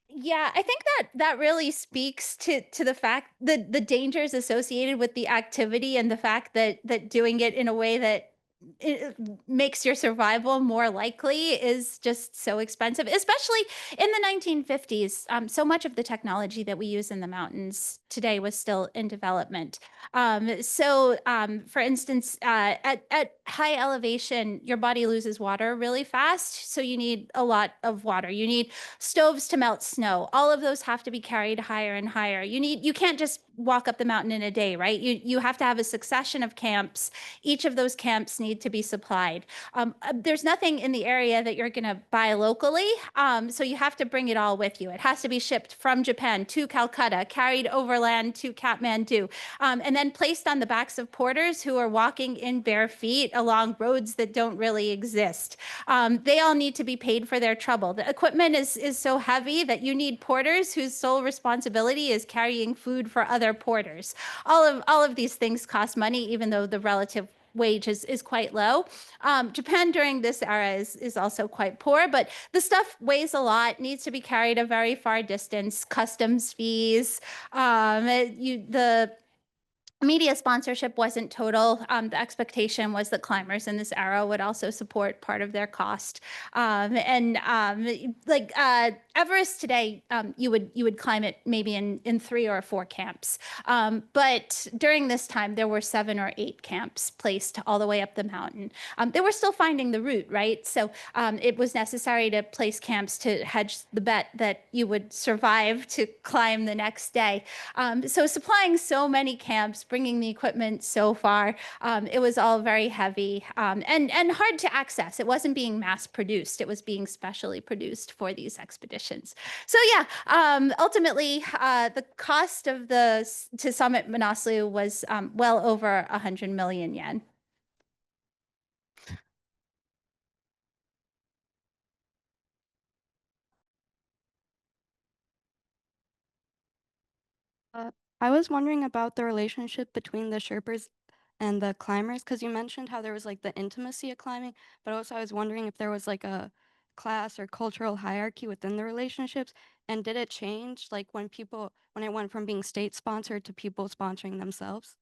Yeah, I think that really speaks to the fact that the dangers associated with the activity and the fact that doing it in a way that it makes your survival more likely is just so expensive, especially in the 1950s. So much of the technology that we use in the mountains today was still in development. For instance, at high elevation, your body loses water really fast. So you need a lot of water. You need stoves to melt snow. All of those have to be carried higher and higher. You can't just walk up the mountain in a day, right? You have to have a succession of camps. Each of those camps need to be supplied. There's nothing in the area that you're going to buy locally, so you have to bring it all with you. It has to be shipped from Japan to Calcutta, carried overland to Kathmandu, and then placed on the backs of porters who are walking in bare feet along roads that don't really exist. They all need to be paid for their trouble. The equipment is so heavy that you need porters whose sole responsibility is carrying food for other porters. All of these things cost money, even though the relative wage is quite low. Japan during this era is also quite poor, but the stuff weighs a lot, needs to be carried a very far distance, customs fees, Media sponsorship wasn't total. The expectation was that climbers in this era would also support part of their cost. Everest today, you would climb it maybe in 3 or 4 camps. But during this time, there were 7 or 8 camps placed all the way up the mountain. They were still finding the route, right? So it was necessary to place camps to hedge the bet that you would survive to climb the next day. So supplying so many camps, bringing the equipment so far, it was all very heavy and hard to access. It wasn't being mass produced. It was being specially produced for these expeditions. So yeah, ultimately, the cost of to summit Manaslu was well over 100 million yen. I was wondering about the relationship between the Sherpas and the climbers, because you mentioned how there was like the intimacy of climbing, but also I was wondering if there was like a class or cultural hierarchy within the relationships, and did it change like when it went from being state sponsored to people sponsoring themselves?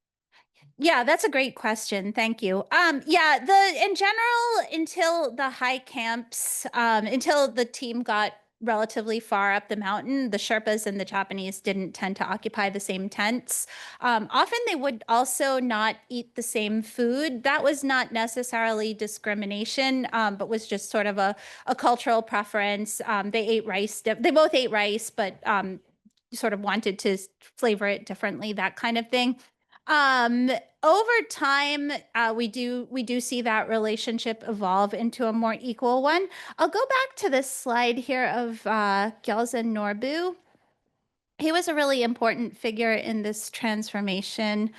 Yeah, that's a great question. Thank you. In general, until the high camps, until the team got relatively far up the mountain, the Sherpas and the Japanese didn't tend to occupy the same tents. Often they would also not eat the same food. That was not necessarily discrimination, but was just sort of a cultural preference. They ate rice. They both ate rice, but sort of wanted to flavor it differently, that kind of thing. Over time, we do see that relationship evolve into a more equal one. I'll go back to this slide here of Gyaltsen Norbu. He was a really important figure in this transformation.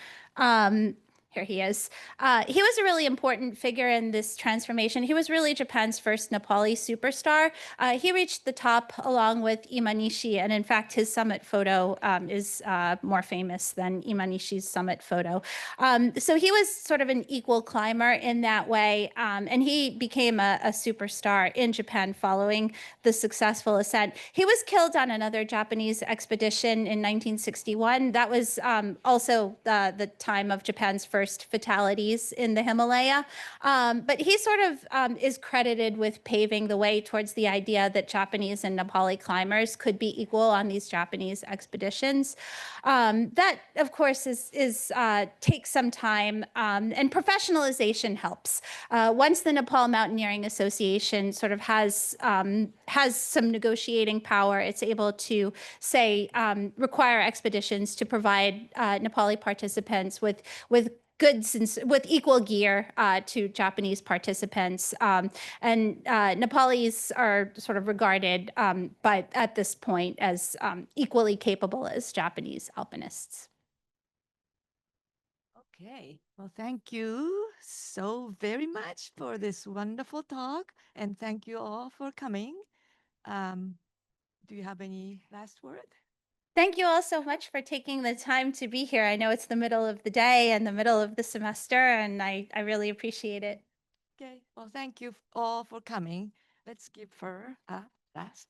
Here he is. He was a really important figure in this transformation. He was really Japan's first Nepali superstar. He reached the top along with Imanishi, and in fact, his summit photo is more famous than Imanishi's summit photo. So he was sort of an equal climber in that way, and he became a superstar in Japan following the successful ascent. He was killed on another Japanese expedition in 1961. That was also the time of Japan's first fatalities in the Himalaya. But he sort of is credited with paving the way towards the idea that Japanese and Nepali climbers could be equal on these Japanese expeditions. That, of course, takes some time, and professionalization helps. Once the Nepal Mountaineering Association sort of has some negotiating power, it's able to say require expeditions to provide Nepali participants with goods and with equal gear to Japanese participants. And Nepalis are sort of regarded at this point as equally capable as Japanese alpinists. Okay, well, thank you so very much for this wonderful talk, and thank you all for coming. Do you have any last word? Thank you all so much for taking the time to be here. I know it's the middle of the day and the middle of the semester, and I really appreciate it. Okay, well, thank you all for coming. Let's give her a last